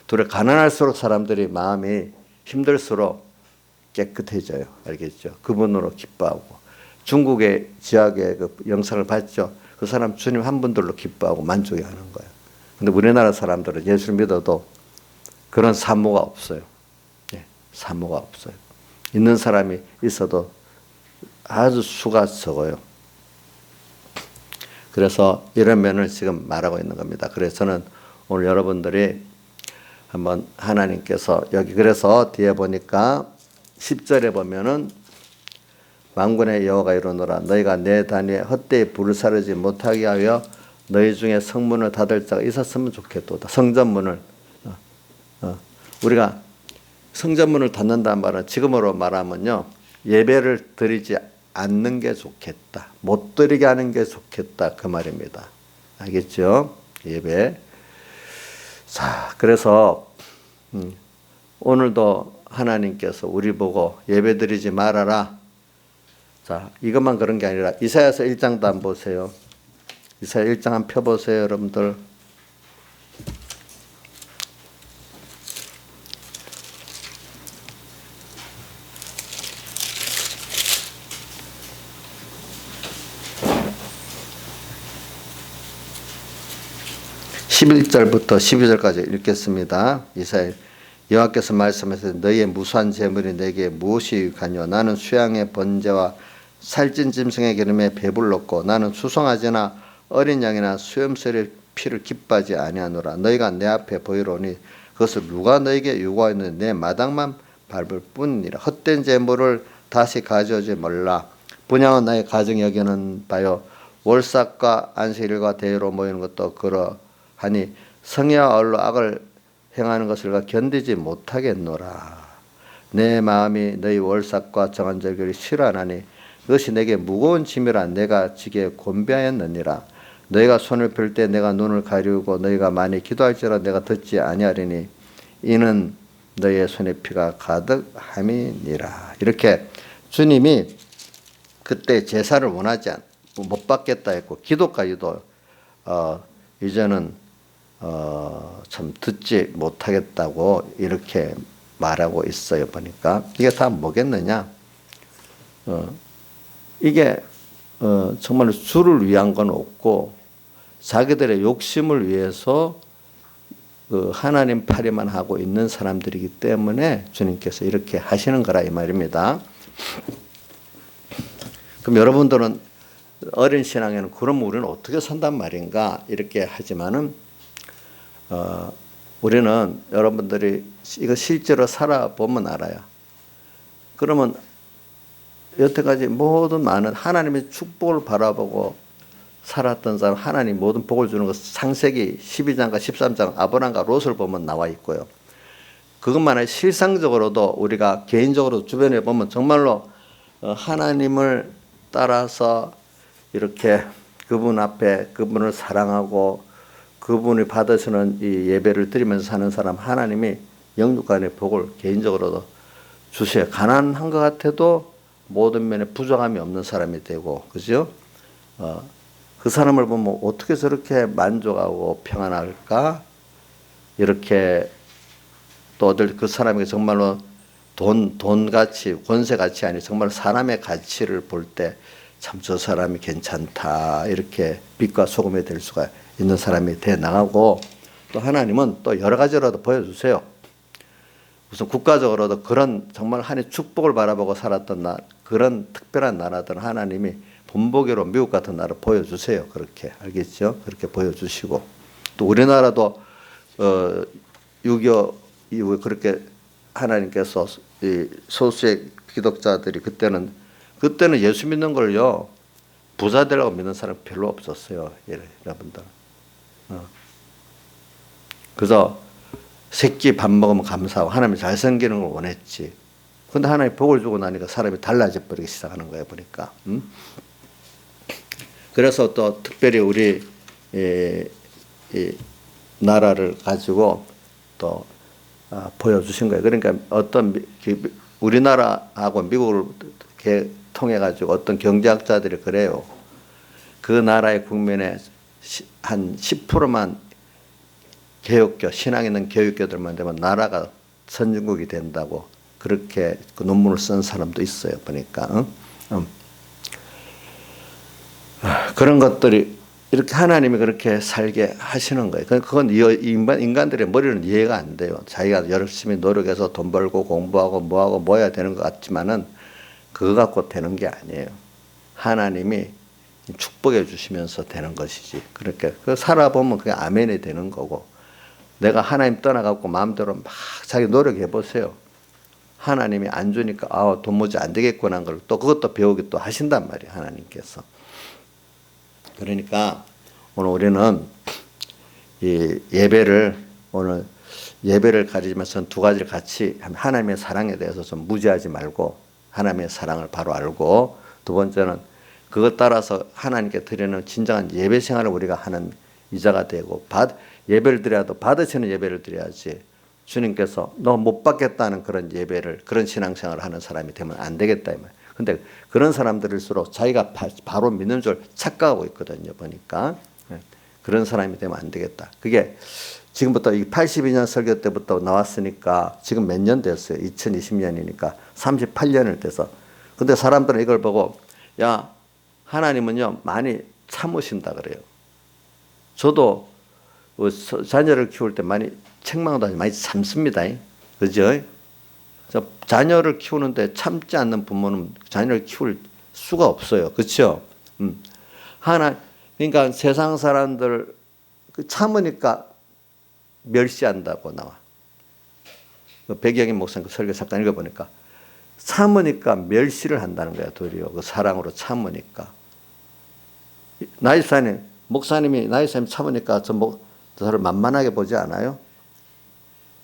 둘이 가난할수록 사람들이 마음이 힘들수록 깨끗해져요. 알겠죠? 그분으로 기뻐하고 중국의 지하의 그 영상을 봤죠. 그 사람 주님 한 분들로 기뻐하고 만족해하는 거예요. 근데 우리나라 사람들은 예수를 믿어도 그런 사모가 없어요. 사모가 없어요. 있는 사람이 있어도 아주 수가 적어요. 그래서 이런 면을 지금 말하고 있는 겁니다. 그래서 저는 오늘 여러분들이 한번 하나님께서 여기 그래서 뒤에 보니까 10절에 보면은 만군의 여호와가 이르노라 너희가 내 단위에 헛되이 불을 사르지 못하게 하여 너희 중에 성문을 닫을 자가 있었으면 좋겠도다. 성전문을 우리가 성전문을 닫는다는 말은 지금으로 말하면요 예배를 드리지 않는 게 좋겠다. 못 드리게 하는 게 좋겠다. 그 말입니다. 알겠죠? 예배. 자, 그래서 오늘도 하나님께서 우리 보고 예배 드리지 말아라. 자, 이것만 그런 게 아니라 이사야서 1장도 한번 보세요. 이사야 1장 한번 펴보세요, 여러분들. (11절부터) (12절까지) 읽겠습니다. 이사야 여호와께서 말씀하시되 너희의 무수한 재물이 내게 무엇이 유익하뇨 나는 수양의 번제와 살찐 짐승의 기름에 배불렀고 나는 수송아지나 어린 양이나 수염소리의 피를 기뻐하지 아니하노라. 너희가 내 앞에 보이로니 그것을 누가 너희에게 요구하였느냐 내 마당만 밟을 뿐이니라. 헛된 재물을 다시 가져오지 말라. 분양은 나의 가정이 여기는 바요 월삭과 안식일과 대회로 모이는 것도 그러하니 성의와 얼로 악을 행하는 것을 견디지 못하겠노라. 내 마음이 너희 월삭과 정한절기를 싫어하나니 그것이 내게 무거운 짐이라 내가 지게 곤비하였느니라. 너희가 손을 펼 때 내가 눈을 가리우고 너희가 많이 기도할지라 내가 듣지 아니하리니 이는 너희의 손에 피가 가득함이니라. 이렇게 주님이 그때 제사를 원하지 못 받겠다 했고 기도까지도 이제는 참 듣지 못하겠다고 이렇게 말하고 있어요. 보니까 이게 다 뭐겠느냐? 이게 정말 주를 위한 건 없고 자기들의 욕심을 위해서 하나님 파리만 하고 있는 사람들이기 때문에 주님께서 이렇게 하시는 거라 이 말입니다. 그럼 여러분들은 어린 신앙에는 그럼 우리는 어떻게 산단 말인가 이렇게 하지만은 우리는 여러분들이 이거 실제로 살아보면 알아요. 그러면 여태까지 모든 많은 하나님의 축복을 바라보고 살았던 사람 하나님 모든 복을 주는 것 창세기 12장과 13장 아브람과 롯을 보면 나와 있고요. 그것만 아니라 실상적으로도 우리가 개인적으로 주변에 보면 정말로 하나님을 따라서 이렇게 그분 앞에 그분을 사랑하고 그분이 받으시는 이 예배를 드리면서 사는 사람 하나님이 영육간의 복을 개인적으로도 주셔요. 가난한 것 같아도 모든 면에 부족함이 없는 사람이 되고 그죠? 그 사람을 보면 어떻게 저렇게 만족하고 평안할까? 이렇게 또 어들 그 사람에게 정말로 돈 가치, 권세 가치 아니 정말 사람의 가치를 볼 때 참 저 사람이 괜찮다 이렇게 빛과 소금이 될 수가 있는 사람이 돼 나가고 또 하나님은 또 여러 가지로도 보여주세요. 우선 국가적으로도 그런 정말 하나님의 축복을 바라보고 살았던 그런 특별한 나라들 하나님이 본보기로 미국 같은 나라 보여주세요. 그렇게 알겠죠? 그렇게 보여주시고 또 우리나라도 6.25 이후에 그렇게 하나님께서 이 소수의 기독자들이 그때는 예수 믿는 걸요 부자 되라고 믿는 사람 별로 없었어요. 여러분들. 그래서 새끼 밥 먹으면 감사하고 하나님이 잘생기는 걸 원했지. 근데 하나님이 복을 주고 나니까 사람이 달라져 버리기 시작하는 거예요. 보니까. 그래서 또 특별히 우리 이 나라를 가지고 또 보여주신 거예요. 그러니까 어떤 우리나라하고 미국을 통해 가지고 어떤 경제학자들이 그래요. 그 나라의 국민의 한 10%만 개혁교, 신앙 있는 교육교들만 되면 나라가 선진국이 된다고 그렇게 그 논문을 쓴 사람도 있어요. 보니까 그런 것들이 이렇게 하나님이 그렇게 살게 하시는 거예요. 그건 인간들의 머리는 이해가 안 돼요. 자기가 열심히 노력해서 돈 벌고 공부하고 뭐하고 뭐 해야 되는 것 같지만은 그거 갖고 되는 게 아니에요. 하나님이 축복해 주시면서 되는 것이지. 그렇게 그 살아보면 그게 아멘이 되는 거고, 내가 하나님 떠나갖고 마음대로 막 자기 노력해 보세요. 하나님이 안 주니까 도무지 안 되겠구나 하는 걸 또 그것도 배우기 또 하신단 말이에요. 하나님께서. 그러니까 오늘 우리는 이 오늘 예배를 가지면서 두 가지를 같이 하나님의 사랑에 대해서 좀 무지하지 말고 하나님의 사랑을 바로 알고, 두 번째는 그것 따라서 하나님께 드리는 진정한 예배 생활을 우리가 하는 이자가 되고, 예배를 드려도 받으시는 예배를 드려야지 주님께서 너 못 받겠다는 그런 예배를, 그런 신앙생활을 하는 사람이 되면 안 되겠다 이 말이에요. 근데 그런 사람들일수록 자기가 바로 믿는 줄 착각하고 있거든요. 보니까 그런 사람이 되면 안 되겠다. 그게 지금부터 82년 설교 때부터 나왔으니까 지금 몇 년 됐어요. 2020년이니까 38년을 돼서. 근데 사람들은 이걸 보고 야, 하나님은요 많이 참으신다 그래요. 저도 자녀를 키울 때 많이 책망도 하지 많이 참습니다. 그죠? 자녀를 키우는데 참지 않는 부모는 자녀를 키울 수가 없어요. 그렇죠? 그러니까 세상 사람들 참으니까 멸시한다고 나와. 백영인 목사님 설교 잠깐 읽어보니까 참으니까 멸시를 한다는 거야. 도리어 그 사랑으로 참으니까. 목사님이 나이사님 참으니까 저를 만만하게 보지 않아요?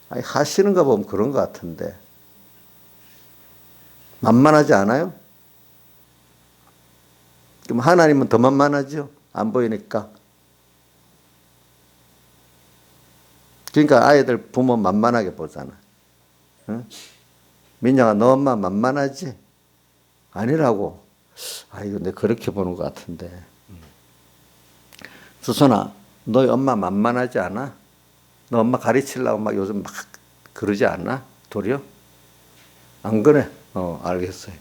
아니, 하시는 거 보면 그런 것 같은데 만만하지 않아요? 그럼 하나님은 더 만만하죠? 안 보이니까. 그러니까 아이들 부모 만만하게 보잖아. 응? 민영아, 너 엄마 만만하지? 아니라고. 이거 내 그렇게 보는 것 같은데. 수선아, 너희 엄마 만만하지 않아? 너 엄마 가르치려고 막 요즘 막 그러지 않아? 도리어? 안 그래? 알겠어요.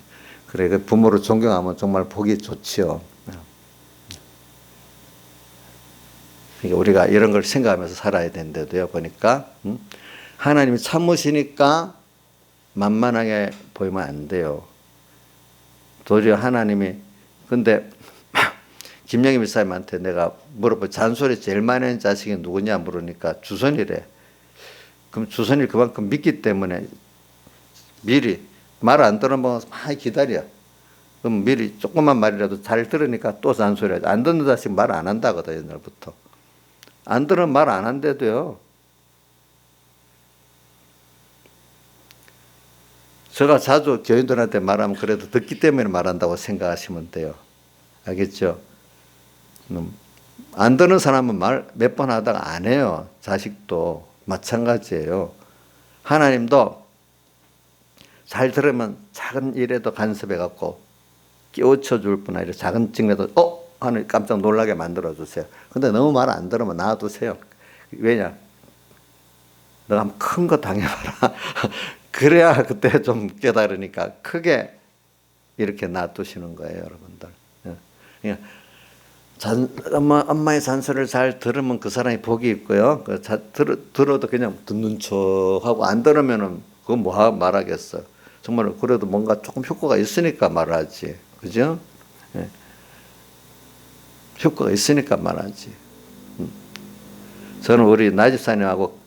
그래, 그 부모를 존경하면 정말 보기 좋지요. 그러니까 우리가 이런 걸 생각하면서 살아야 되는데도요, 보니까 하나님이 참으시니까 만만하게 보이면 안 돼요. 도리어 하나님이, 근데 김영희 미사님한테 내가 잔소리 제일 많이 하는 자식이 누구냐 물으니까 주선이래. 그럼 주선이 그만큼 믿기 때문에 미리 말 안 들으면 많이 기다려. 그럼 미리 조그만 말이라도 잘 들으니까 또 잔소리하지. 안 듣는 자식 말 안 한다거든, 옛날부터. 안 들으면 말 안 한대도요. 제가 자주 교인들한테 말하면 그래도 듣기 때문에 말한다고 생각하시면 돼요. 알겠죠? 안 듣는 사람은 말 몇 번 하다가 안 해요. 자식도 마찬가지예요. 하나님도 잘 들으면 작은 일에도 간섭해 갖고 깨우쳐 줄 뿐 아니라 작은 증례도 하늘 깜짝 놀라게 만들어 주세요. 근데 너무 말 안 들으면 놔두세요. 왜냐? 너가 한번 큰 거 당해봐라. 그래야 그때 좀 깨달으니까 크게 이렇게 놔두시는 거예요, 여러분들. 그러니까 엄마의 잔소리를 잘 들으면 그 사람이 복이 있고요. 들어도 그냥 듣는 척하고 안 들으면은 그건 뭐 말하겠어. 정말 그래도 뭔가 조금 효과가 있으니까 말하지. 그죠? 예. 효과가 있으니까 말하지. 저는 우리 나집사님하고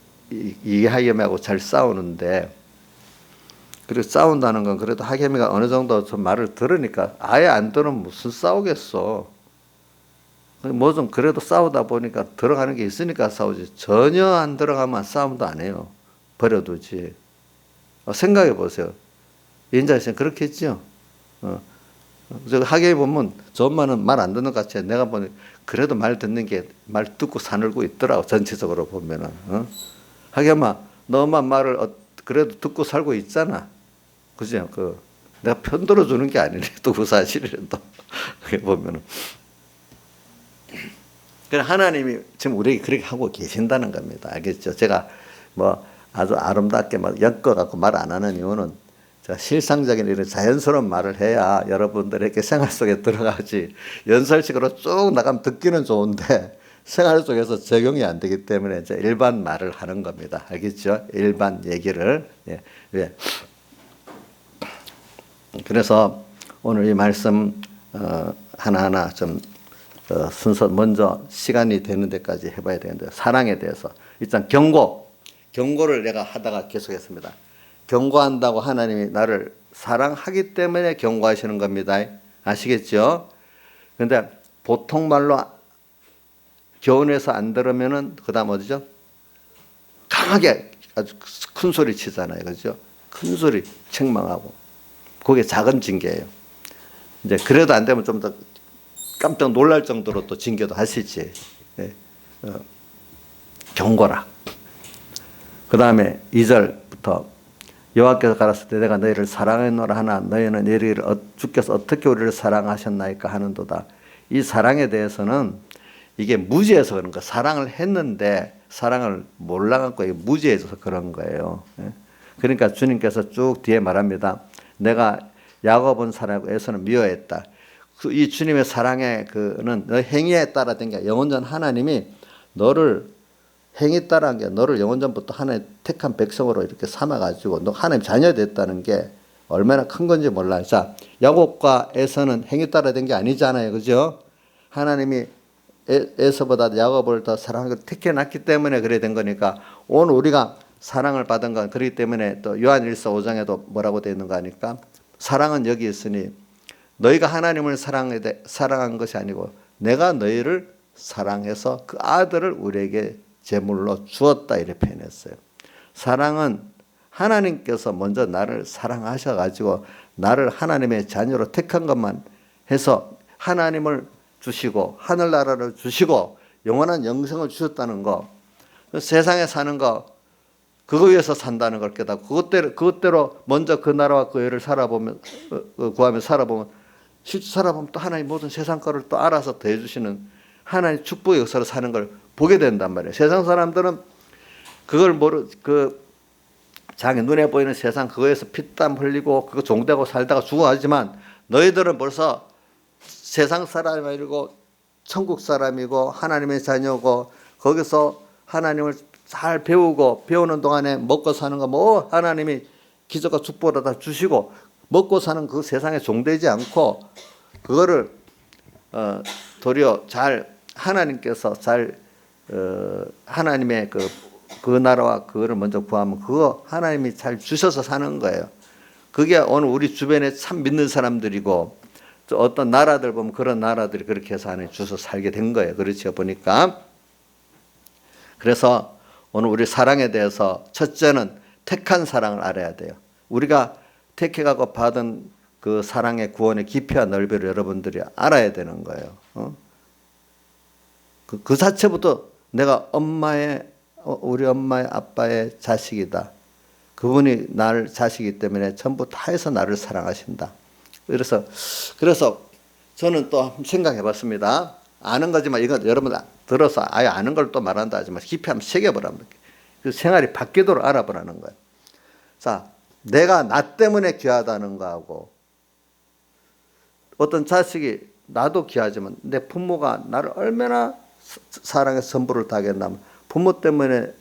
이하겸이하고 잘 싸우는데, 그리고 싸운다는 건 그래도 하겸이가 어느 정도 좀 말을 들으니까, 아예 안 들으면 무슨 싸우겠어. 뭐 좀 그래도 싸우다 보니까 들어가는 게 있으니까 싸우지. 전혀 안 들어가면 싸움도 안 해요. 버려두지. 생각해 보세요. 인자 씨는 그렇게 했죠. 하게 보면 저 엄마는 말 안 듣는 것 같아. 내가 보니 그래도 말 듣는 게 말 듣고 사늘고 있더라고. 전체적으로 보면은. 하게 엄마, 너 엄마 말을 그래도 듣고 살고 있잖아. 그죠? 내가 편 들어주는 게 아니래. 또 그 사실이라도. 보면은. 하나님이 지금 우리에게 그렇게 하고 계신다는 겁니다. 알겠죠? 제가 아주 아름답게 엮어갖고 말 안 하는 이유는 자, 실상적인 이런 자연스러운 말을 해야 여러분들에게 생활 속에 들어가지 연설식으로 쭉 나가면 듣기는 좋은데 생활 속에서 적용이 안 되기 때문에 이제 일반 말을 하는 겁니다. 알겠죠? 일반 얘기를. 예. 예. 그래서 오늘 이 말씀 하나하나 좀 순서 먼저 시간이 되는 데까지 해봐야 되는데 사랑에 대해서 일단 경고를 내가 하다가 계속했습니다. 경고한다고 하나님이 나를 사랑하기 때문에 경고하시는 겁니다. 아시겠죠? 그런데 보통 말로 교훈해서 안 들으면은 그다음 어디죠? 강하게 아주 큰 소리 치잖아요, 그렇죠? 큰 소리 책망하고 그게 작은 징계예요. 이제 그래도 안 되면 좀 더 깜짝 놀랄 정도로 또 징계도 하시지. 예. 경고라. 그 다음에 2절부터 여호와께서 가라사대 때 내가 너희를 사랑하노라 하나 너희는 이르기를 주께서 어떻게 우리를 사랑하셨나이까 하는도다. 이 사랑에 대해서는 이게 무지해서 그런 거. 사랑을 했는데 사랑을 몰라갖고 무지해져서 그런 거예요. 그러니까 주님께서 쭉 뒤에 말합니다. 내가 야곱은 사랑하고 에서는 미워했다. 이 주님의 사랑의 그는 너 행위에 따라 된 게 영원전 하나님이 너를 행위 따라한 게 너를 영원전부터 하나님 택한 백성으로 이렇게 삼아가지고 너 하나님 자녀 됐다는 게 얼마나 큰 건지 몰라요. 자, 야곱과 에서는 행위 따라 된 게 아니잖아요. 그죠? 하나님이 에서보다 야곱을 더 사랑하고 택해놨기 때문에 그래 된 거니까 오늘 우리가 사랑을 받은 건 그렇기 때문에 또 요한일서 5장에도 뭐라고 되어 있는 거 아닙니까? 사랑은 여기 있으니 너희가 하나님을 사랑한 것이 아니고 내가 너희를 사랑해서 그 아들을 우리에게 제물로 주었다 이렇게 표현했어요. 사랑은 하나님께서 먼저 나를 사랑하셔가지고 나를 하나님의 자녀로 택한 것만 해서 하나님을 주시고 하늘나라를 주시고 영원한 영생을 주셨다는 거, 세상에 사는 거 그거 위해서 산다는 걸 깨닫고 그것대로 먼저 그 나라와 그 의를 구하며 살아보면 실제 살아보면 또 하나님 모든 세상 거를 또 알아서 더해주시는 하나님 축복의 역사로 사는 걸 보게 된단 말이에요. 세상 사람들은 그걸 자기 눈에 보이는 세상 그거에서 피땀 흘리고 그거 종되고 살다가 죽어가지만 너희들은 벌써 세상 사람이 아니고 천국 사람이고 하나님의 자녀고 거기서 하나님을 잘 배우는 동안에 먹고 사는 거 뭐 하나님이 기적과 축복을 다 주시고 먹고 사는 그 세상에 종되지 않고 그거를 도리어 잘 하나님께서 잘 하나님의 그 나라와 그거를 먼저 구하면 그거 하나님이 잘 주셔서 사는 거예요. 그게 오늘 우리 주변에 참 믿는 사람들이고 또 어떤 나라들 보면 그런 나라들이 그렇게 해서 하나님 주셔서 살게 된 거예요. 그렇죠 보니까. 그래서 오늘 우리 사랑에 대해서 첫째는 택한 사랑을 알아야 돼요. 우리가 택해가고 받은 그 사랑의 구원의 깊이와 넓이를 여러분들이 알아야 되는 거예요. 그 자체부터 내가 우리 엄마의 아빠의 자식이다. 그분이 나를 자식이기 때문에 전부 다 해서 나를 사랑하신다. 그래서 저는 또 생각해 봤습니다. 아는 거지만 이거 여러분 들어서 아예 아는 걸 또 말한다 하지만 깊이 한번 새겨보라는 거예요. 그 생활이 바뀌도록 알아보라는 거예요. 자, 내가 나 때문에 귀하다는 거하고 어떤 자식이 나도 귀하지만 내 부모가 나를 얼마나 사랑의 선부를 다하겠냐면 부모 때문에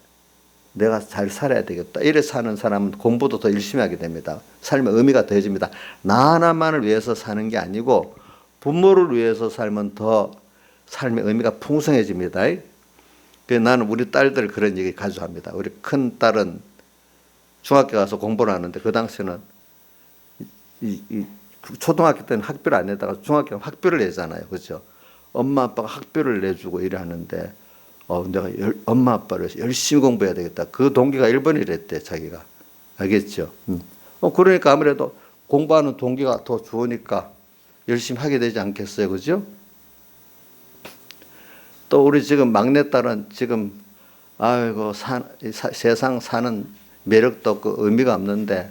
내가 잘 살아야 되겠다. 이래 사는 사람은 공부도 더 열심히 하게 됩니다. 삶의 의미가 더해집니다. 나 하나만을 위해서 사는 게 아니고 부모를 위해서 살면 더 삶의 의미가 풍성해집니다. 그래서 나는 우리 딸들 그런 얘기 자주 합니다. 우리 큰 딸은 중학교 가서 공부를 하는데 그 당시에는 초등학교 때는 학비를 안 내다가 중학교 학비를 내잖아요. 그렇죠? 엄마 아빠가 학비를 내주고 이래 하는데 내가 엄마 아빠를 위해서 열심히 공부해야 되겠다. 그 동기가 1번이랬대 자기가. 알겠죠? 그러니까 아무래도 공부하는 동기가 더 좋으니까 열심히 하게 되지 않겠어요. 그죠? 또 우리 지금 막내딸은 지금 아이고 세상 사는 매력도 없고 의미가 없는데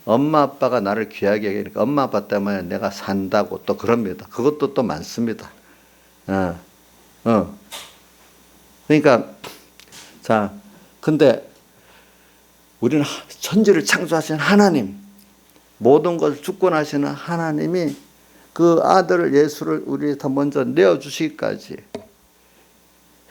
엄마 아빠가 나를 귀하게 여기니까 엄마 아빠 때문에 내가 산다고 또 그럽니다. 그것도 또 많습니다. 그러니까 자, 근데 우리는 천지를 창조하신 하나님, 모든 것을 주권하시는 하나님이 그 아들 예수를 우리에게 먼저 내어주시기까지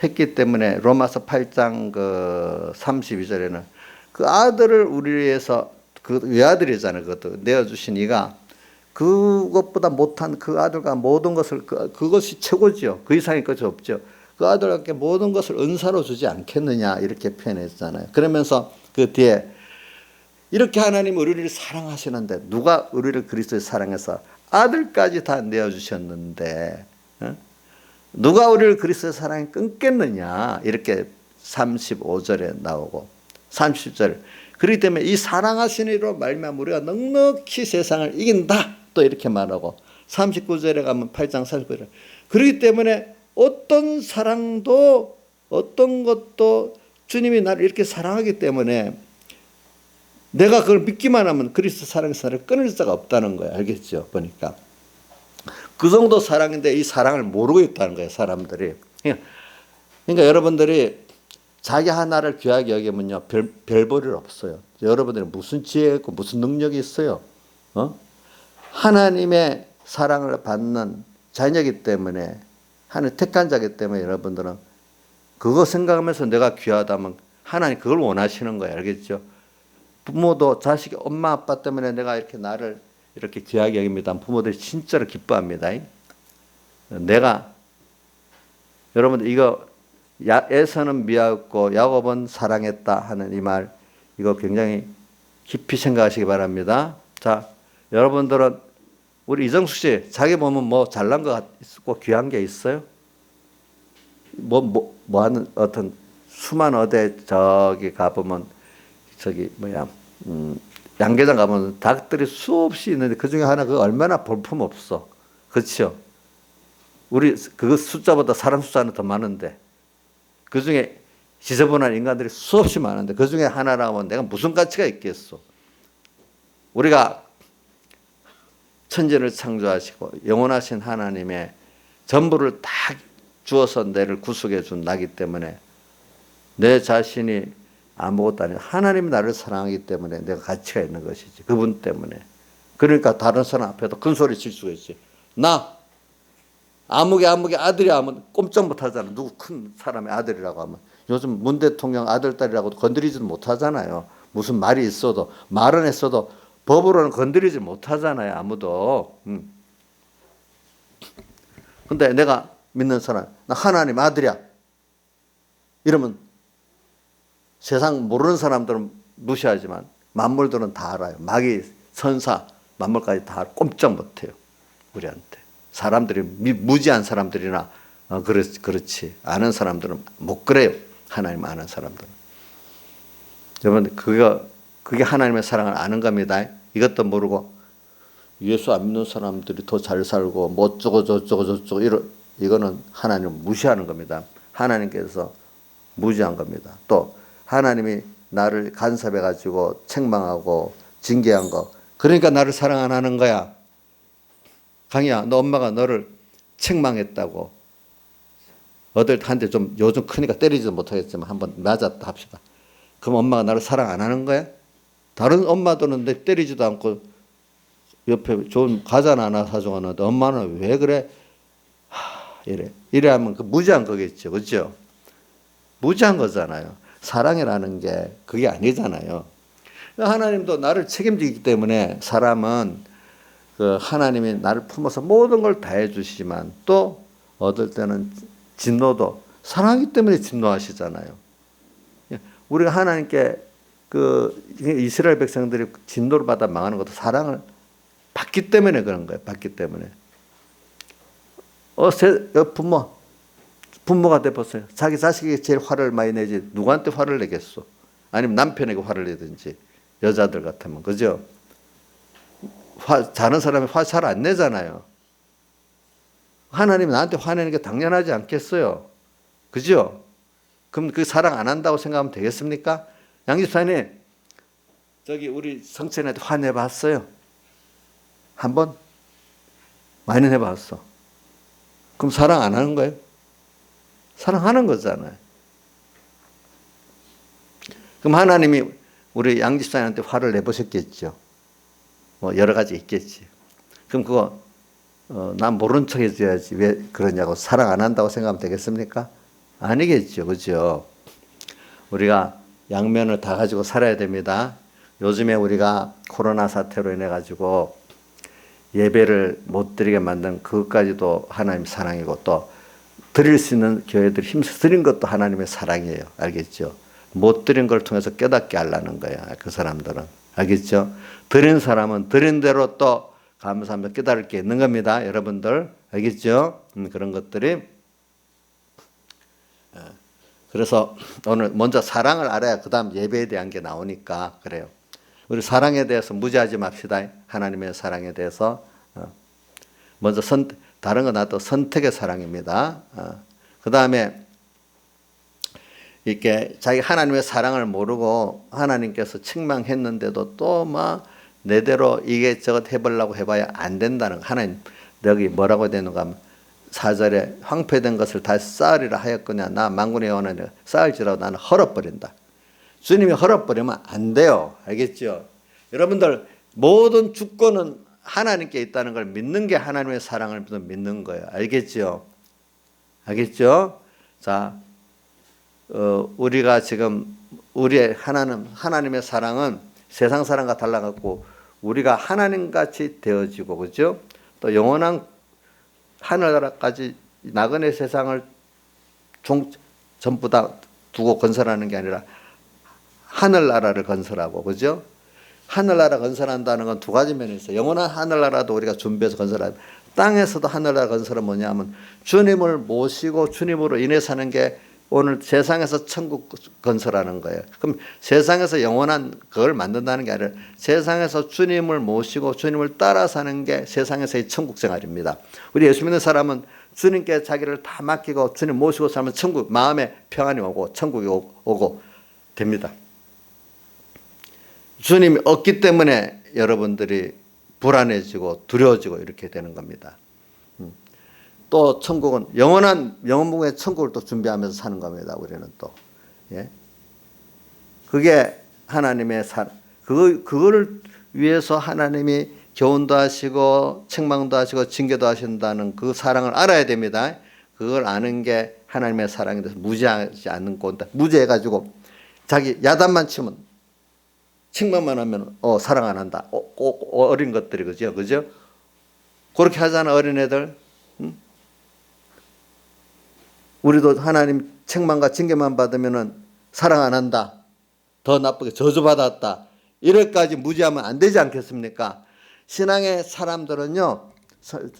했기 때문에 로마서 8장 그 32절에는 그 아들을 우리 위해서, 그 외아들이잖아요. 그것도 내어주신 이가 그것보다 못한 그 아들과 모든 것을, 그것이 최고지요. 그 이상의 것이 없죠. 그 아들과 함께 모든 것을 은사로 주지 않겠느냐 이렇게 표현했잖아요. 그러면서 그 뒤에 이렇게 하나님 우리를 사랑하시는데 누가 우리를 그리스도에 사랑해서 아들까지 다 내어주셨는데 누가 우리를 그리스도의 사랑에 끊겠느냐 이렇게 35절에 나오고 30절, 그렇기 때문에 이 사랑하신 이로 말미암아 우리가 넉넉히 세상을 이긴다 또 이렇게 말하고 39절에 가면 8장 49절, 그렇기 때문에 어떤 사랑도 어떤 것도 주님이 나를 이렇게 사랑하기 때문에 내가 그걸 믿기만 하면 그리스도 사랑에서 나를 끊을 수가 없다는 거예요. 알겠죠? 보니까 그 정도 사랑인데 이 사랑을 모르고 있다는 거예요, 사람들이. 그러니까 여러분들이 자기 하나를 귀하게 여기면요, 별 볼 일 없어요. 여러분들이 무슨 지혜 있고 무슨 능력이 있어요? 하나님의 사랑을 받는 자녀이기 때문에, 하나님 택한 자이기 때문에 여러분들은 그거 생각하면서 내가 귀하다면 하나님 그걸 원하시는 거예요. 알겠죠? 부모도 자식이 엄마 아빠 때문에 내가 이렇게 나를 이렇게 귀하게 여깁니다. 부모들이 진짜로 기뻐합니다. 내가, 여러분들 이거 에서는 미웠고 야곱은 사랑했다 하는 이 말, 이거 굉장히 깊이 생각하시기 바랍니다. 자, 여러분들은 우리 이정숙 씨 자기 보면 뭐 잘난 거 있고 귀한 게 있어요? 뭐 하는 어떤 수많은 어디 저기 가보면 저기 뭐야 양계장 가면 닭들이 수없이 있는데 그 중에 하나 그 얼마나 볼품 없어. 그렇죠? 우리 그 숫자보다 사람 숫자는 더 많은데 그 중에 지저분한 인간들이 수없이 많은데 그 중에 하나라고 하면 내가 무슨 가치가 있겠어. 우리가 천지를 창조하시고 영원하신 하나님의 전부를 다 주어서 나를 구속해 준 나기 때문에 내 자신이 아무것도 아니고 하나님이 나를 사랑하기 때문에 내가 가치가 있는 것이지. 그분 때문에. 그러니까 다른 사람 앞에도 큰 소리 칠 수가 있지. 나 아무개 아들이 하면 꼼짝 못 하잖아. 누구 큰 사람의 아들이라고 하면. 요즘 문 대통령 아들 딸이라고 건드리지도 못하잖아요. 무슨 말이 있어도, 말은 했어도 법으로는 건드리지 못하잖아요. 아무도. 근데 내가 믿는 사람, 나 하나님 아들이야 이러면 세상 모르는 사람들은 무시하지만 만물들은 다 알아요. 마귀, 천사, 만물까지 다 꼼짝 못해요. 우리한테. 사람들이 무지한 사람들이나 그렇지 아는 사람들은 못 그래요. 하나님 아는 사람들은. 여러분 그게 하나님의 사랑을 아는 겁니다. 이것도 모르고 예수 안 믿는 사람들이 더 잘 살고 뭐 어쩌고 저쩌고 이거는 하나님을 무시하는 겁니다. 하나님께서 무시한 겁니다. 또 하나님이 나를 간섭해 가지고 책망하고 징계한 거, 그러니까 나를 사랑 안 하는 거야. 강희야, 너 엄마가 너를 책망했다고 어들 한테 좀 요즘 크니까 때리지도 못하겠지만 한번 맞았다 합시다. 그럼 엄마가 나를 사랑 안 하는 거야? 다른 엄마들은 내 때리지도 않고 옆에 좋은 과자나 하나 사줘가는데 엄마는 왜 그래? 이래 하면 그 무지한 거겠죠. 그렇죠? 무지한 거잖아요. 사랑이라는 게 그게 아니잖아요. 하나님도 나를 책임지기 때문에 사람은 그 하나님이 나를 품어서 모든 걸 다 해주시지만 또 어떨 때는 진노도 사랑하기 때문에 진노하시잖아요. 우리가 하나님께 그 이스라엘 백성들이 진노를 받아 망하는 것도 사랑을 받기 때문에 그런 거예요. 받기 때문에. 부모가 돼보세요. 자기 자식이 제일 화를 많이 내지 누구한테 화를 내겠어? 아니면 남편에게 화를 내든지 여자들 같으면. 그죠? 자는 사람이 화 잘 안 내잖아요. 하나님이 나한테 화내는 게 당연하지 않겠어요? 그죠? 그럼 그 사랑 안 한다고 생각하면 되겠습니까? 양집사님, 저기 우리 성천이한테 화내봤어요? 한번? 많이 내봤어. 그럼 사랑 안 하는 거예요? 사랑하는 거잖아요. 그럼 하나님이 우리 양집사님한테 화를 내보셨겠죠? 뭐 여러 가지 있겠지. 그럼 그거 난 모른 척 해줘야지 왜 그러냐고 사랑 안 한다고 생각하면 되겠습니까? 아니겠죠. 그죠? 우리가 양면을 다 가지고 살아야 됩니다. 요즘에 우리가 코로나 사태로 인해 가지고 예배를 못 드리게 만든 그것까지도 하나님 사랑이고 또 드릴 수 있는 교회들이 힘써 드린 것도 하나님의 사랑이에요. 알겠죠? 못 드린 걸 통해서 깨닫게 하려는 거야. 그 사람들은. 알겠죠? 드린 사람은 드린 대로 또 감사하며 깨달을 게 있는 겁니다. 여러분들. 알겠죠? 그런 것들이. 그래서 오늘 먼저 사랑을 알아야 그 다음 예배에 대한 게 나오니까 그래요. 우리 사랑에 대해서 무지하지 맙시다. 하나님의 사랑에 대해서. 먼저 다른 건 나도 선택의 사랑입니다. 그 다음에 이렇게 자기 하나님의 사랑을 모르고 하나님께서 책망했는데도 또 막 내대로 이게 저것 해보려고 해봐야 안 된다는 거. 하나님 여기 뭐라고 되는가 하면 4절에 황폐된 것을 다시 쌓으리라 하였거냐 나 만군의 여호와는 쌓을지라도 나는 헐어버린다. 주님이 헐어버리면 안 돼요. 알겠죠? 여러분들 모든 주권은 하나님께 있다는 걸 믿는 게 하나님의 사랑을 믿는 거예요. 알겠죠? 알겠죠? 자, 우리가 지금 우리의 하나님의 사랑은 세상 사랑과 달라갖고 우리가 하나님같이 되어지고 그죠? 또 영원한 하늘나라까지 나그네 세상을 전부 다 두고 건설하는 게 아니라 하늘나라를 건설하고 그죠? 하늘나라 건설한다는 건 두 가지 면이 있어요. 영원한 하늘나라도 우리가 준비해서 건설하고 땅에서도 하늘나라 건설은 뭐냐면 주님을 모시고 주님으로 인해 사는 게 오늘 세상에서 천국 건설하는 거예요. 그럼 세상에서 영원한 그걸 만든다는 게 아니라 세상에서 주님을 모시고 주님을 따라 사는 게 세상에서의 천국 생활입니다. 우리 예수 믿는 사람은 주님께 자기를 다 맡기고 주님 모시고 살면 천국, 마음에 평안이 오고 천국이 오고 됩니다. 주님이 없기 때문에 여러분들이 불안해지고 두려워지고 이렇게 되는 겁니다. 또 천국은 영원한 영원의 천국을 또 준비하면서 사는 겁니다. 우리는 또 예. 그게 하나님의 그거를 위해서 하나님이 교훈도 하시고 책망도 하시고 징계도 하신다는 그 사랑을 알아야 됩니다. 그걸 아는 게 하나님의 사랑에 대해서 무지하지 않는 건데 무지해가지고 자기 야단만 치면 책망만 하면 사랑 안 한다. 꼭 어린 것들이 그죠? 그렇게 하잖아 어린애들. 응? 우리도 하나님 책망과 징계만 받으면은 사랑 안 한다. 더 나쁘게 저주받았다. 이럴까지 무지하면 안 되지 않겠습니까? 신앙의 사람들은요.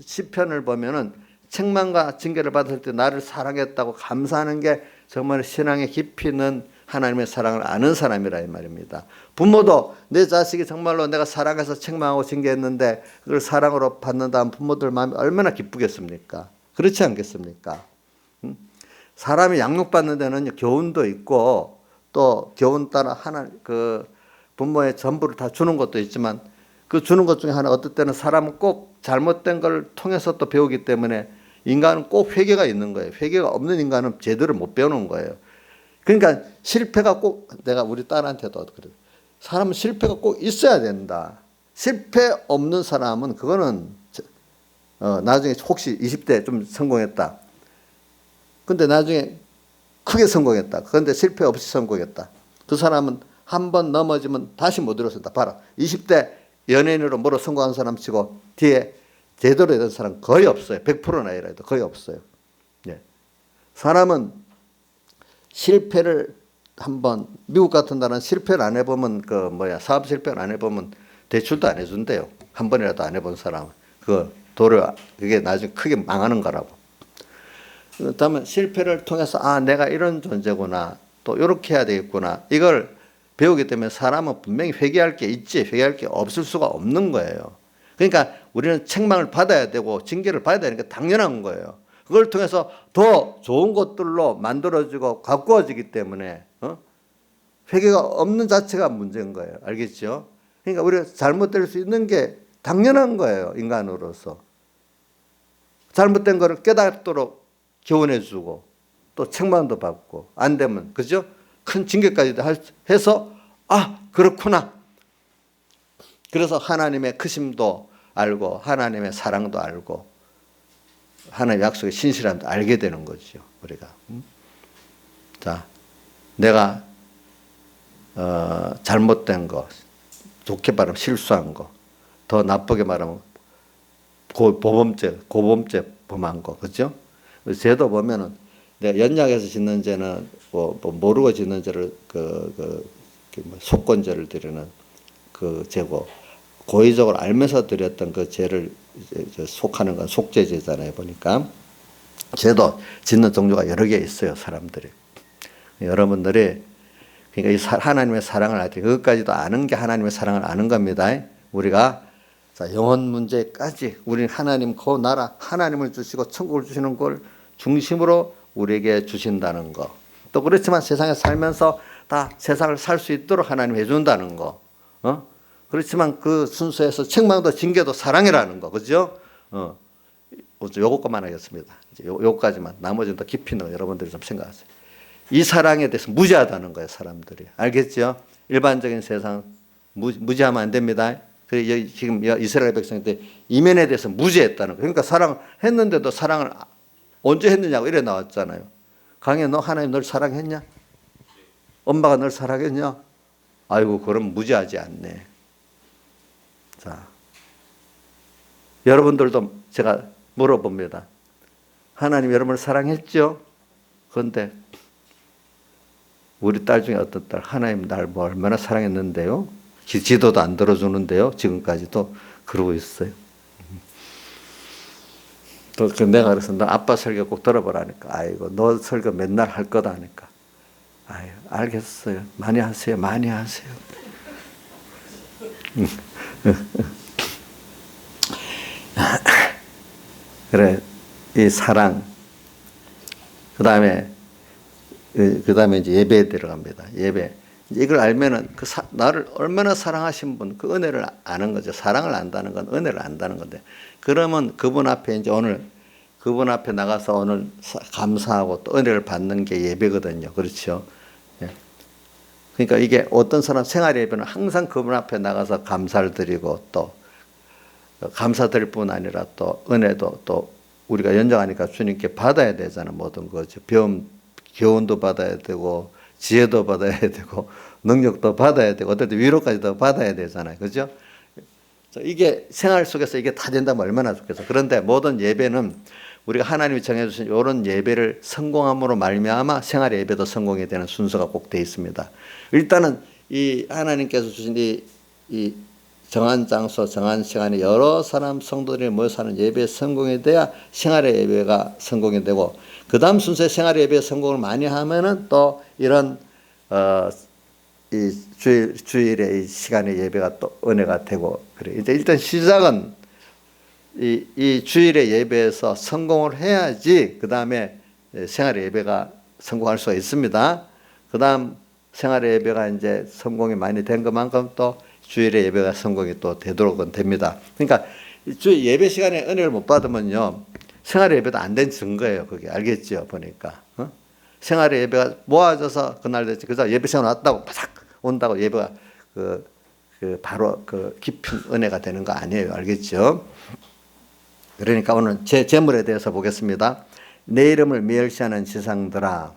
시편을 보면은 책망과 징계를 받을 때 나를 사랑했다고 감사하는 게 정말 신앙의 깊이 있는 하나님의 사랑을 아는 사람이라 이 말입니다. 부모도 내 자식이 정말로 내가 사랑해서 책망하고 징계했는데 그걸 사랑으로 받는다면 부모들 마음이 얼마나 기쁘겠습니까? 그렇지 않겠습니까? 사람이 양육받는 데는 교훈도 있고 또 교훈 따라 그 부모의 전부를 다 주는 것도 있지만 그 주는 것 중에 하나 어떨 때는 사람은 꼭 잘못된 걸 통해서 또 배우기 때문에 인간은 꼭 회개가 있는 거예요. 회개가 없는 인간은 제대로 못 배우는 거예요. 그러니까 실패가 꼭 내가 우리 딸한테도 그래요. 사람은 실패가 꼭 있어야 된다. 실패 없는 사람은 그거는 나중에 혹시 20대 좀 성공했다. 근데 나중에 크게 성공했다. 그런데 실패 없이 성공했다. 그 사람은 한 번 넘어지면 다시 못 일어선다. 봐라. 20대 연예인으로 뭐로 성공한 사람 치고 뒤에 제대로 된 사람 거의 없어요. 100%는 아니라도 거의 없어요. 예. 사람은 실패를 한번 미국 같은 나라는 실패를 안 해보면 사업 실패를 안 해보면 대출도 안 해준대요. 한 번이라도 안 해본 사람은 그게 나중에 크게 망하는 거라고. 그렇다면 실패를 통해서 내가 이런 존재구나 또 이렇게 해야 되겠구나 이걸 배우기 때문에 사람은 분명히 회개할 게 있지 회개할 게 없을 수가 없는 거예요. 그러니까 우리는 책망을 받아야 되고 징계를 받아야 되는 게 당연한 거예요. 그걸 통해서 더 좋은 것들로 만들어지고 가꾸어지기 때문에 회개가 없는 자체가 문제인 거예요. 알겠죠? 그러니까 우리가 잘못될 수 있는 게 당연한 거예요. 인간으로서. 잘못된 거를 깨닫도록 교훈해 주고 또 책망도 받고 안 되면 그죠? 큰 징계까지 해서 그렇구나. 그래서 하나님의 크심도 알고 하나님의 사랑도 알고 하나님의 약속의 신실함도 알게 되는 거죠. 우리가. 자, 내가 잘못된 거, 좋게 말하면 실수한 거, 더 나쁘게 말하면 고범죄 범한 거, 그죠? 죄도 보면은 내가 연약해서 짓는 죄는 뭐 모르고 짓는 죄를 속건죄를 드리는 그 죄고, 고의적으로 알면서 드렸던 그 죄를 속하는 건 속죄죄잖아요. 보니까 죄도 짓는 종류가 여러 개 있어요, 사람들이. 여러분들이 그러니까 이 하나님의 사랑을 알 때 그것까지도 아는 게 하나님의 사랑을 아는 겁니다. 우리가 자, 영혼 문제까지 우리는 하나님 그 나라 하나님을 주시고 천국을 주시는 걸 중심으로 우리에게 주신다는 거. 또 그렇지만 세상에 살면서 다 세상을 살 수 있도록 하나님 해준다는 거. 그렇지만 그 순서에서 책망도 징계도 사랑이라는 거. 그죠? 요것만 하겠습니다. 요거까지만. 나머지는 더 깊이 넣어 여러분들이 좀 생각하세요. 이 사랑에 대해서 무지하다는 거예요, 사람들이. 알겠죠? 일반적인 세상 무지하면 안 됩니다. 지금 이스라엘 백성한테 이면에 대해서 무지했다는 거예요. 그러니까 사랑했는데도 사랑을 언제 했느냐고 이래 나왔잖아요. 강해, 너 하나님 널 사랑했냐? 엄마가 널 사랑했냐? 아이고, 그럼 무지하지 않네. 자, 여러분들도 제가 물어봅니다. 하나님 여러분을 사랑했죠? 그런데 우리 딸 중에 어떤 딸, 하나님 날 뭐 얼마나 사랑했는데요? 지도도 안 들어주는데요? 지금까지도 그러고 있어요. 또 내가 그래서 너 아빠 설교 꼭 들어보라니까. 아이고, 너 설교 맨날 할 거다 하니까. 아유, 알겠어요. 많이 하세요. 많이 하세요. 그래, 이 사랑. 그 다음에 이제 예배에 들어갑니다. 예배. 이걸 알면은 나를 얼마나 사랑하신 분, 그 은혜를 아는 거죠. 사랑을 안다는 건 은혜를 안다는 건데. 그러면 그분 앞에 이제 오늘 그분 앞에 나가서 오늘 감사하고 또 은혜를 받는 게 예배거든요. 그렇죠. 예. 그러니까 이게 어떤 사람 생활 예배는 항상 그분 앞에 나가서 감사를 드리고 또 감사드릴 뿐 아니라 또 은혜도 또 우리가 연장하니까 주님께 받아야 되잖아요. 모든 거죠. 교훈도 받아야 되고 지혜도 받아야 되고 능력도 받아야 되고 어떨 때 위로까지도 받아야 되잖아요. 그죠? 이게 생활 속에서 이게 다 된다면 얼마나 좋겠어. 그런데 모든 예배는 우리가 하나님이 정해주신 이런 예배를 성공함으로 말미암아 생활 예배도 성공이 되는 순서가 꼭 되어 있습니다. 일단은 이 하나님께서 주신 이 정한 장소, 정한 시간에 여러 사람 성도들이 모여서 하는 예배에 성공이 돼야 생활의 예배가 성공이 되고, 그 다음 순서에 생활의 예배에 성공을 많이 하면은 또 이런 이 주일의 이 시간의 예배가 또 은혜가 되고 그래. 이제 일단 시작은 이 주일의 예배에서 성공을 해야지 그 다음에 생활의 예배가 성공할 수가 있습니다. 그 다음 생활의 예배가 이제 성공이 많이 된 것만큼 또 주일의 예배가 성공이 또 되도록은 됩니다. 그러니까 주일 예배 시간에 은혜를 못 받으면요, 생활의 예배도 안 된 증거예요. 그게 알겠죠? 보니까 생활의 예배가 모아져서 그날 됐지. 그래서 예배 시간 왔다고 바삭 온다고 예배가 바로 깊은 은혜가 되는 거 아니에요. 알겠죠? 그러니까 오늘 제 재물에 대해서 보겠습니다. 내 이름을 멸시하는 지상들아.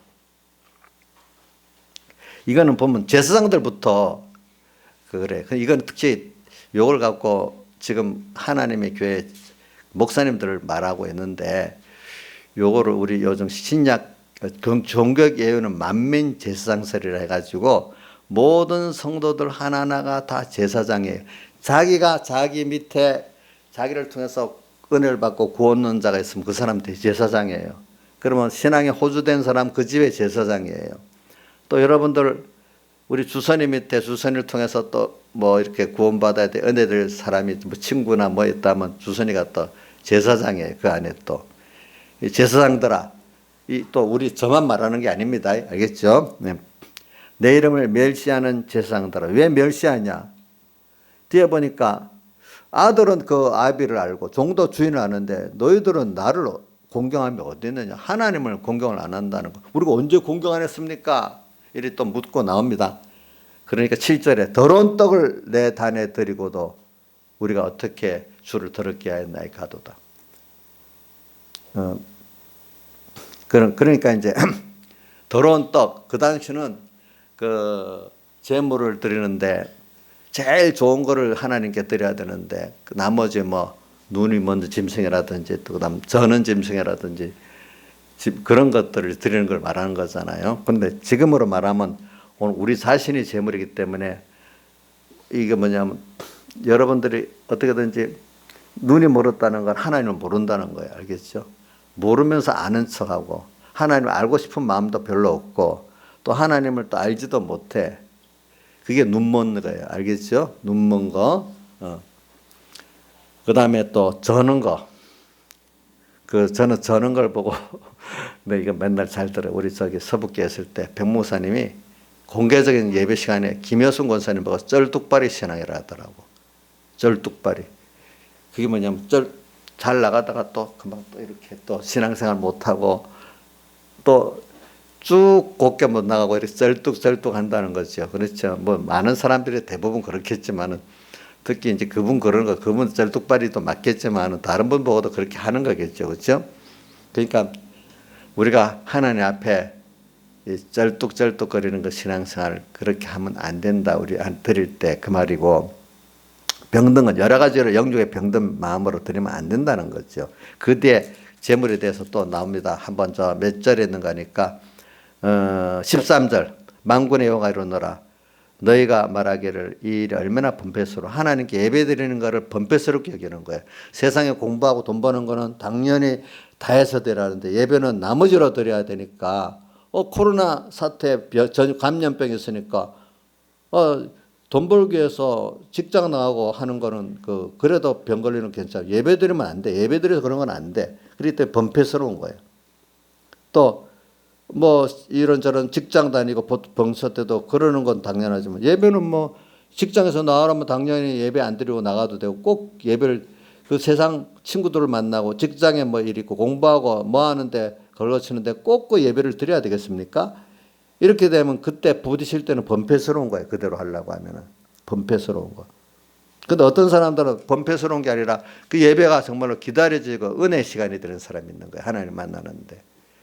이거는 보면 제사장들부터 그래. 이건 특히 요걸 갖고 지금 하나님의 교회 목사님들을 말하고 있는데, 요거를 우리 요즘 신약 종교 예우는 만민 제사장설이라 해가지고 모든 성도들 하나하나가 다 제사장이에요. 자기가 자기 밑에 자기를 통해서 은혜를 받고 구원받는 자가 있으면 그 사람 제사장이에요. 그러면 신앙에 호주된 사람 그 집의 제사장이에요. 또 여러분들 우리 주선이 밑에 주선이를 통해서 또 뭐 이렇게 구원받아야 돼 은혜될 사람이 뭐 친구나 뭐 있다면 주선이가 또 제사장이에요. 그 안에 또 제사장들아, 또 우리 저만 말하는 게 아닙니다. 알겠죠? 네. 내 이름을 멸시하는 제사장들아. 왜 멸시하냐? 뒤에 보니까 아들은 그 아비를 알고 종도 주인을 아는데 너희들은 나를 공경함이 어디 있느냐? 하나님을 공경을 안 한다는 거. 우리가 언제 공경 안 했습니까? 이리 또 묻고 나옵니다. 그러니까 7절에 더러운 떡을 내 단에 드리고도 우리가 어떻게 주를 더럽게 하였나이까 하도다. 그러니까 이제 더러운 떡, 그 당시는 그 제물을 드리는데 제일 좋은 거를 하나님께 드려야 되는데 그 나머지 뭐 눈이 먼저 짐승이라든지 또 그다음 저는 짐승이라든지 그런 것들을 드리는 걸 말하는 거잖아요. 그런데 지금으로 말하면 오늘 우리 자신이 제물이기 때문에 이게 뭐냐면 여러분들이 어떻게든지 눈이 멀었다는 건 하나님을 모른다는 거예요. 알겠죠? 모르면서 아는 척하고 하나님을 알고 싶은 마음도 별로 없고 또 하나님을 또 알지도 못해. 그게 눈먼 거예요. 알겠죠? 눈먼 거. 그 다음에 또 저는 거. 저는 저는 걸 보고 네, 이거 맨날 잘 들어요. 우리 저기 서북교에 있을 때 백목사님이 공개적인 예배 시간에 김여순 권사님 보고 쩔뚝발이 신앙이라 하더라고. 쩔뚝발이. 그게 뭐냐면 잘 나가다가 또 금방 또 이렇게 또 신앙생활 못하고 또 쭉 곱게 못 나가고 이렇게 쩔뚝쩔뚝 한다는 거죠. 그렇죠. 뭐 많은 사람들이 대부분 그렇겠지만은 특히 이제 그분 그러는 거, 그분 쩔뚝발이도 맞겠지만은 다른 분 보고도 그렇게 하는 거겠죠. 그렇죠? 그러니까 우리가 하나님 앞에 쩔뚝쩔뚝거리는 거 신앙생활 그렇게 하면 안 된다. 우리 드릴 때 그 말이고 병든건 여러 가지로 영적의 병든 마음으로 드리면 안 된다는 거죠. 그 뒤에 제물에 대해서 또 나옵니다. 한번 저 몇 절에 있는 거니까 13절 만군의 여호와가 이르노라 너희가 말하기를 이 일이 얼마나 번패스러워 하나님께 예배드리는 것을 번패스럽게 여기는 거예요. 세상에 공부하고 돈 버는 거는 당연히 다 해서 드려야하는데 예배는 나머지로 드려야 되니까 코로나 사태 감염병이 있으니까 돈 벌기 위해서 직장 나가고 하는 거는 그래도 병 걸리는 괜찮아요. 예배 드리면 안 돼. 예배 드려서 그런 건 안 돼. 그렇기 때문에 번패스러운 거예요. 또 뭐 이런저런 직장 다니고 봉사 때도 그러는 건 당연하지만 예배는 뭐 직장에서 나가라면 당연히 예배 안 드리고 나가도 되고 꼭 예배를 그 세상 친구들을 만나고 직장에 뭐 일 있고 공부하고 뭐 하는데 걸거치는데 꼭 그 예배를 드려야 되겠습니까? 이렇게 되면 그때 부딪힐 때는 번패스러운 거예요. 그대로 하려고 하면은 번패스러운 거. 근데 어떤 사람들은 번패스러운 게 아니라 그 예배가 정말로 기다려지고 은혜 시간이 되는 사람이 있는 거예요. 하나님 만나는데.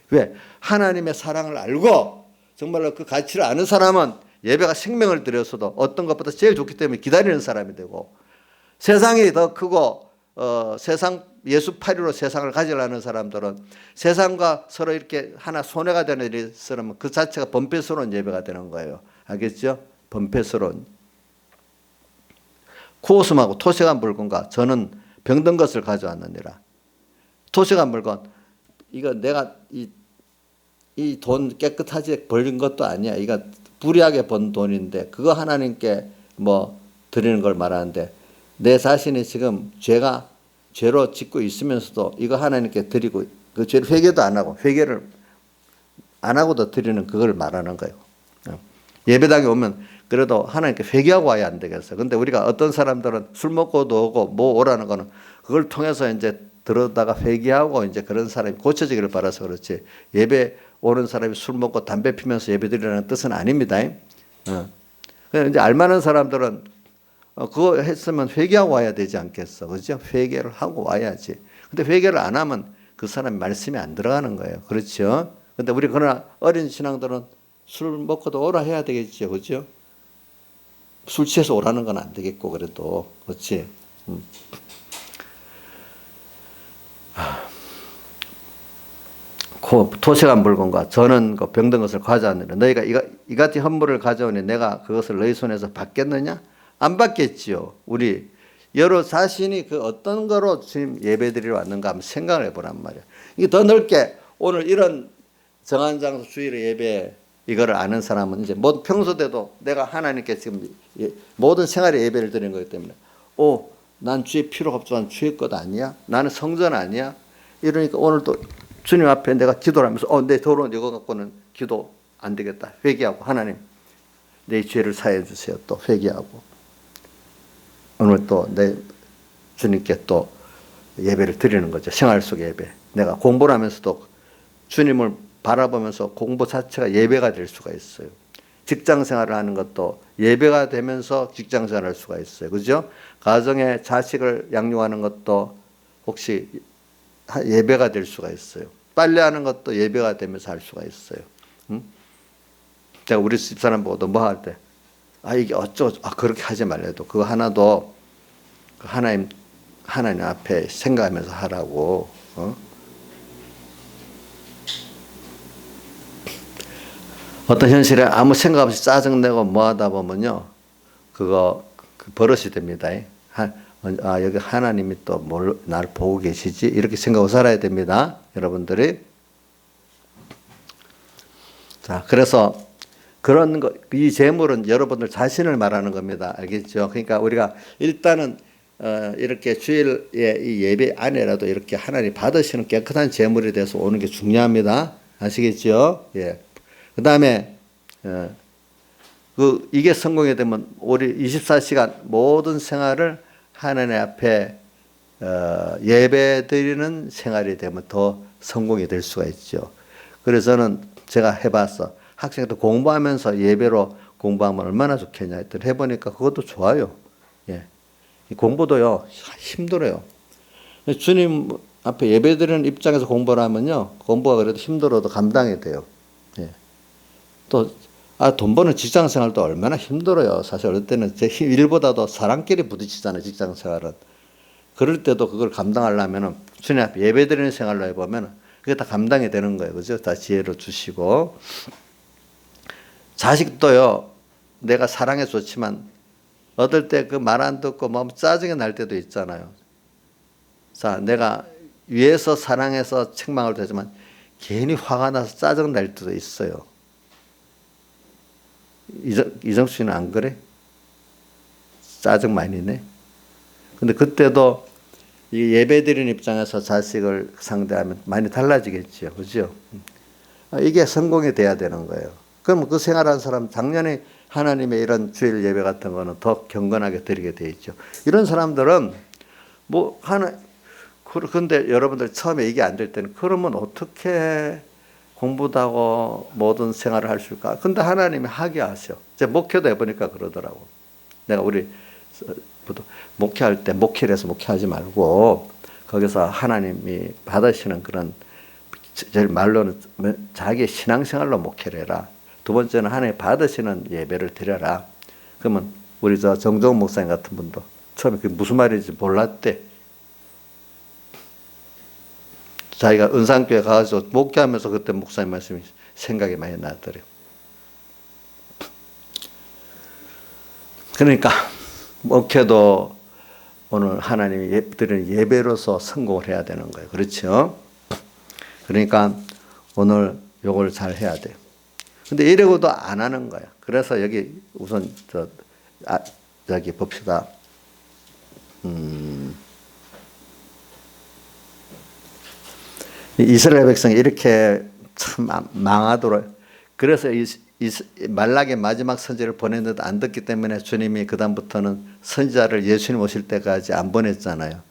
왜? 하나님의 사랑을 알고 정말로 그 가치를 아는 사람은 예배가 생명을 들여서도 어떤 것보다 제일 좋기 때문에 기다리는 사람이 되고 세상이 더 크고 세상 예수파리로 세상을 가지려는 사람들은 세상과 서로 이렇게 하나 손해가 되는 일이 있으면 그 자체가 번패스러운 예배가 되는 거예요. 알겠죠? 번패스러운. 코웃음하고 토색한 물건과 저는 병든 것을 가져왔느니라. 토색한 물건 이거 내가 이 돈 깨끗하게 벌린 것도 아니야. 이거 불의하게 번 돈인데 그거 하나님께 뭐 드리는 걸 말하는데 내 자신이 지금 죄로 짓고 있으면서도 이거 하나님께 드리고 그 죄를 회개도 안 하고 회개를 안 하고도 드리는 그걸 말하는 거예요. 예배당에 오면 그래도 하나님께 회개하고 와야 안 되겠어요. 근데 우리가 어떤 사람들은 술 먹고도 오고 뭐 오라는 거는 그걸 통해서 이제 들어다가 회개하고 이제 그런 사람이 고쳐지기를 바라서 그렇지 예배 오는 사람이 술 먹고 담배 피면서 예배 드리라는 뜻은 아닙니다. 그냥 이제 알만한 사람들은 그거 했으면 회개하고 와야 되지 않겠어. 그죠? 회개를 하고 와야지. 근데 회개를 안 하면 그 사람이 말씀이 안 들어가는 거예요. 그렇죠? 근데 우리 그러나 어린 신앙들은 술 먹고도 오라 해야 되겠죠. 그죠? 술 취해서 오라는 건 안 되겠고, 그래도. 그렇지? 토색한 물건과 저는 그 병든 것을 가져왔느냐. 너희가 이같이 헌물을 가져오니 내가 그것을 너희 손에서 받겠느냐? 안 받겠지요. 우리 여러 자신이 그 어떤 거로 주님 예배드리러 왔는가 한번 생각을 해보란 말이야. 이게 더 넓게 오늘 이런 정한 장소 주일 예배 이거를 아는 사람은 이제 뭐 평소 때도 내가 하나님께 지금 모든 생활의 예배를 드리는 거기 때문에 난 주의 필요가 없지만 주의 것 아니야? 나는 성전 아니야? 이러니까 오늘도 주님 앞에 내가 기도를 하면서 내 더러운 이거 갖고는 기도 안 되겠다. 회개하고 하나님 내 죄를 사해 주세요. 또 회개하고 오늘 또 내 주님께 또 예배를 드리는 거죠. 생활 속의 예배. 내가 공부를 하면서도 주님을 바라보면서 공부 자체가 예배가 될 수가 있어요. 직장 생활을 하는 것도 예배가 되면서 직장 생활을 할 수가 있어요. 그죠? 가정에 자식을 양육하는 것도 혹시 예배가 될 수가 있어요. 빨래하는 것도 예배가 되면서 할 수가 있어요. 제가 우리 집사람 보고도 뭐 할 때, 이게 그렇게 하지 말래도 그거 하나도 하나님 앞에 생각하면서 하라고. 어떤 현실에 아무 생각 없이 짜증내고 뭐 하다 보면요, 그거 버릇이 됩니다. 여기 하나님이 또 날 보고 계시지? 이렇게 생각하고 살아야 됩니다. 여러분들이. 자, 그래서 그런 이 재물은 여러분들 자신을 말하는 겁니다. 알겠죠? 그러니까 우리가 일단은 이렇게 주일에 이 예배 안에라도 이렇게 하나님 받으시는 깨끗한 재물에 대해서 오는 게 중요합니다. 아시겠죠? 예. 그 다음에 이게 성공이 되면 우리 24시간 모든 생활을 하나님 앞에 예배 드리는 생활이 되면 더 성공이 될 수가 있죠. 그래서 저는 제가 해봤어. 학생들 공부하면서 예배로 공부하면 얼마나 좋겠냐 했더니 해보니까 그것도 좋아요. 예. 공부도요, 힘들어요. 주님 앞에 예배 드리는 입장에서 공부를 하면요, 공부가 그래도 힘들어도 감당이 돼요. 예. 또, 돈 버는 직장 생활도 얼마나 힘들어요. 사실 어릴 때는 제 일보다도 사람끼리 부딪히잖아요, 직장 생활은. 그럴 때도 그걸 감당하려면 주님 앞에 예배 드리는 생활로 해보면 그게 다 감당이 되는 거예요. 그죠? 다 지혜를 주시고. 자식도요, 내가 사랑해 줬지만 얻을 때 그 말 안 듣고 뭐 짜증이 날 때도 있잖아요. 자, 내가 위에서 사랑해서 책망을 하지만 괜히 화가 나서 짜증 날 때도 있어요. 이정수 씨는 안 그래? 짜증 많이 내? 근데 그때도 예배 드리는 입장에서 자식을 상대하면 많이 달라지겠죠. 그죠? 이게 성공이 돼야 되는 거예요. 그럼 그 생활하는 사람 당연히 하나님의 이런 주일 예배 같은 거는 더 경건하게 드리게 돼 있죠. 이런 사람들은 근데 여러분들 처음에 이게 안 될 때는 그러면 어떻게 공부도 하고 모든 생활을 할 수 있을까? 근데 하나님이 하게 하셔. 제가 목회도 해보니까 그러더라고. 내가 우리 목회할 때 목회를 해서 목회하지 말고 거기서 하나님이 받으시는 그런 제일 말로는 자기의 신앙생활로 목회를 해라. 두 번째는 하나님 받으시는 예배를 드려라. 그러면 우리 정종훈 목사님 같은 분도 처음에 그게 무슨 말인지 몰랐대. 자기가 은상교회 가서 목회하면서 그때 목사님 말씀이 생각이 많이 나더래요. 그러니까 목회도 오늘 하나님이 드리는 예배로서 성공을 해야 되는 거예요. 그렇죠? 그러니까 오늘 요걸 잘 해야 돼요. 근데 이러고도 안 하는 거야. 그래서 여기 우선 여기 봅시다. 이스라엘 백성이 이렇게 참 망하도록, 그래서 말라기 마지막 선지를 보냈는데 안 듣기 때문에 주님이 그다음부터는 선지자를 예수님 오실 때까지 안 보냈잖아요.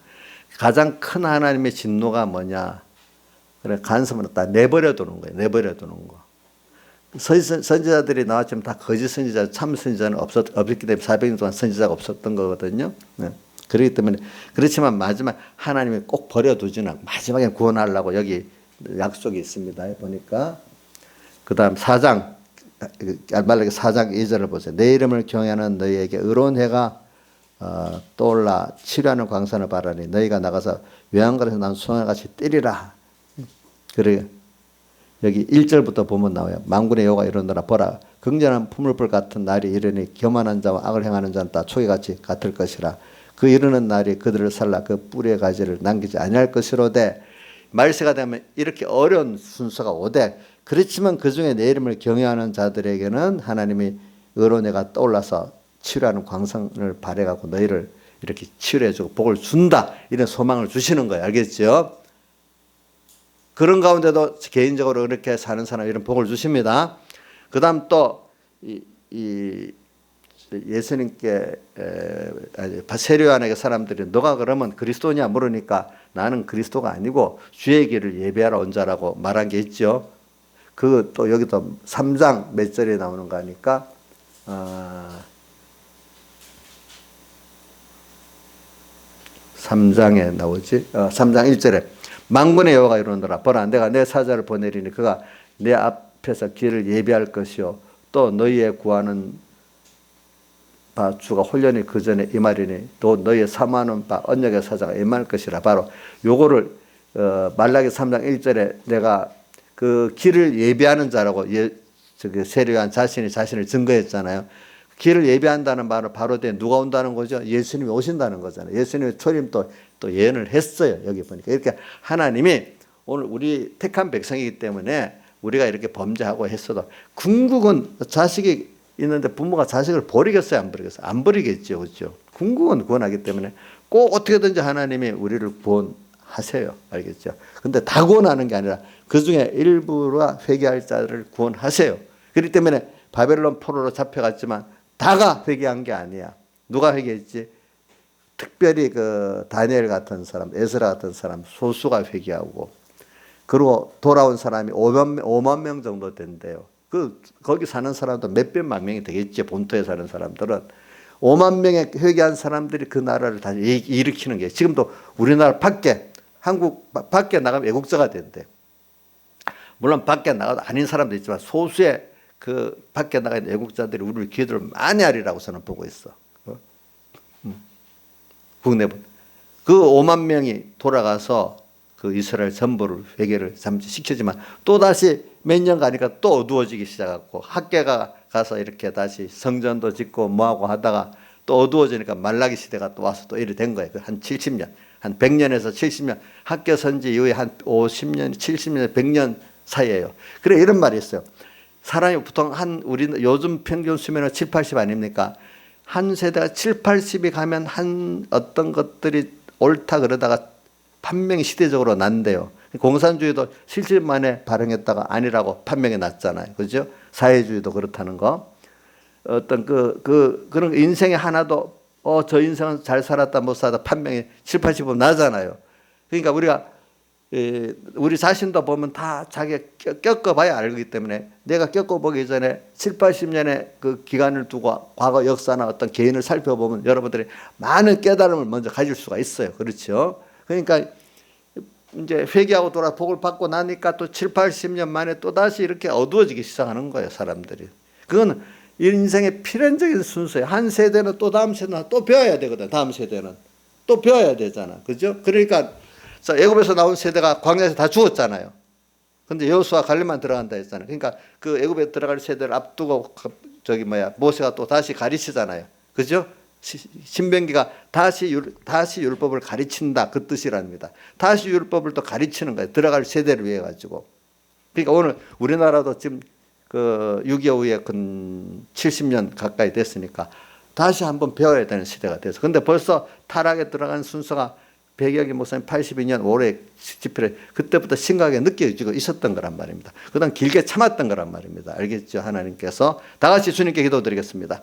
가장 큰 하나님의 진노가 뭐냐? 그래, 간섭을 다 내버려 두는 거예요. 내버려 두는 거. 선지자들이 나왔지만 다 거짓 선지자, 참 선지자는 없었기 때문에 400년 동안 선지자가 없었던 거거든요. 네. 그렇기 때문에, 그렇지만 마지막 하나님이 꼭 버려두지는 않고 마지막에 구원하려고 여기 약속이 있습니다. 보니까. 그 다음 4장, 말라기 4장 2절을 보세요. 내 이름을 경외하는 너희에게 의로운 해가 떠올라 치료하는 광선을 바라니 너희가 나가서 외양간에서 난 소나같이 때리라. 그래. 여기 1절부터 보면 나와요. 만군의 여호와가 이르노라 보라 긍전한 풀무불 같은 날이 이르니 교만한 자와 악을 행하는 자는 다 초기같이 같을 것이라. 그 이르는 날이 그들을 살라 그 뿌리의 가지를 남기지 아니할 것이로되. 말세가 되면 이렇게 어려운 순서가 오되, 그렇지만 그중에 내 이름을 경외하는 자들에게는 하나님이 의로운 해가 떠올라서 치료하는 광선을 발해갖고 너희를 이렇게 치료해주고 복을 준다, 이런 소망을 주시는 거예요. 알겠죠? 그런 가운데도 개인적으로 그렇게 사는 사람 이런 복을 주십니다. 그 다음 또 예수님께 세례요한에게 사람들이 너가 그러면 그리스도냐 물으니까 나는 그리스도가 아니고 주의 길을 예배하러 온 자라고 말한 게 있죠. 그 또 여기도 3장 몇 절에 나오는 거 하니까 3장에 나오지. 3장 1절에 만군의 여호와가 이르노라. 보라, 내가 내 사자를 보내리니 그가 내 앞에서 길을 예비할 것이요 또 너희의 구하는 바 주가 홀연히 그 전에 임하리니 또 너희의 사모하는 바 언약의 사자가 임할 것이라. 바로 요거를 말라기 3장 1절에 내가 그 길을 예비하는 자라고 세례요한 자신이 자신을 증거했잖아요. 길을 예비한다는 말은 바로 누가 온다는 거죠? 예수님이 오신다는 거잖아요. 예수님의 초림도 또 예언을 했어요. 여기 보니까 이렇게 하나님이 오늘 우리 택한 백성이기 때문에 우리가 이렇게 범죄하고 했어도 궁극은 자식이 있는데 부모가 자식을 버리겠어요? 안 버리겠어요? 안 버리겠죠. 그렇죠? 궁극은 구원하기 때문에 꼭 어떻게든지 하나님이 우리를 구원하세요. 알겠죠? 근데 다 구원하는 게 아니라 그중에 일부가 회개할 자를 구원하세요. 그렇기 때문에 바벨론 포로로 잡혀갔지만 다가 회개한 게 아니야. 누가 회개했지? 특별히 그 다니엘 같은 사람, 에스라 같은 사람 소수가 회개하고, 그리고 돌아온 사람이 5만 명 정도 된대요. 거기 사는 사람도 몇백만 명이 되겠지. 본토에 사는 사람들은 5만 명의 회개한 사람들이 그 나라를 다시 일으키는 게, 지금도 우리나라 밖에, 한국 밖에 나가면 애국자가 된대. 물론 밖에 나가도 아닌 사람도 있지만 소수의 그 밖에 나가 있는 애국자들이 우리를 기도를 많이 하리라고 저는 보고 있어. 국내분. 그 5만 명이 돌아가서 그 이스라엘 전부를 회개를 잠시 시키지만 또 다시 몇 년 가니까 또 어두워지기 시작하고, 학계가 가서 이렇게 다시 성전도 짓고 뭐하고 하다가 또 어두워지니까 말라기 시대가 또 와서 또 이래 된 거예요. 한 70년, 한 100년에서 70년, 학계 선지 이후에 한 50년, 70년, 100년 사이에요. 그래 이런 말이 있어요. 사람이 보통 우리는 요즘 평균 수명은 7, 80 아닙니까? 한 세대가 7, 80이 가면 한 어떤 것들이 옳다 그러다가 판명이 시대적으로 난대요. 공산주의도 70 만에 발행했다가 아니라고 판명이 났잖아요. 그죠? 사회주의도 그렇다는 거. 어떤 그런 인생에 하나도 저 인생은 잘 살았다 못 살았다 판명이 7, 80은 나잖아요. 그러니까 우리 자신도 보면 다 자기가 겪어봐야 알기 때문에, 내가 겪어보기 전에 7, 80년의 그 기간을 두고 과거 역사나 어떤 개인을 살펴보면 여러분들이 많은 깨달음을 먼저 가질 수가 있어요. 그렇죠? 그러니까 이제 회개하고 돌아 복을 받고 나니까 또 7, 80년 만에 또다시 이렇게 어두워지기 시작하는 거예요, 사람들이. 그건 인생의 필연적인 순서예요. 한 세대는 또 다음 세대는 또 배워야 되거든. 다음 세대는 또 배워야 되잖아. 그죠? 그러니까 자, 애굽에서 나온 세대가 광야에서 다 죽었잖아요. 근데 여호수아 갈렙만 들어간다 했잖아요. 그러니까 그 애굽에 들어갈 세대를 앞두고 모세가 또 다시 가르치잖아요. 그죠? 신명기가 다시 율법을 가르친다, 그 뜻이랍니다. 다시 율법을 또 가르치는 거예요. 들어갈 세대를 위해 가지고. 그러니까 오늘 우리나라도 지금 그 6.25 후에 근 70년 가까이 됐으니까 다시 한번 배워야 되는 시대가 돼서. 근데 벌써 타락에 들어간 순서가 백여기 목사님 82년 올해 집회를 그때부터 심각하게 느껴지고 있었던 거란 말입니다. 그다음 길게 참았던 거란 말입니다. 알겠죠? 하나님께서. 다 같이 주님께 기도드리겠습니다.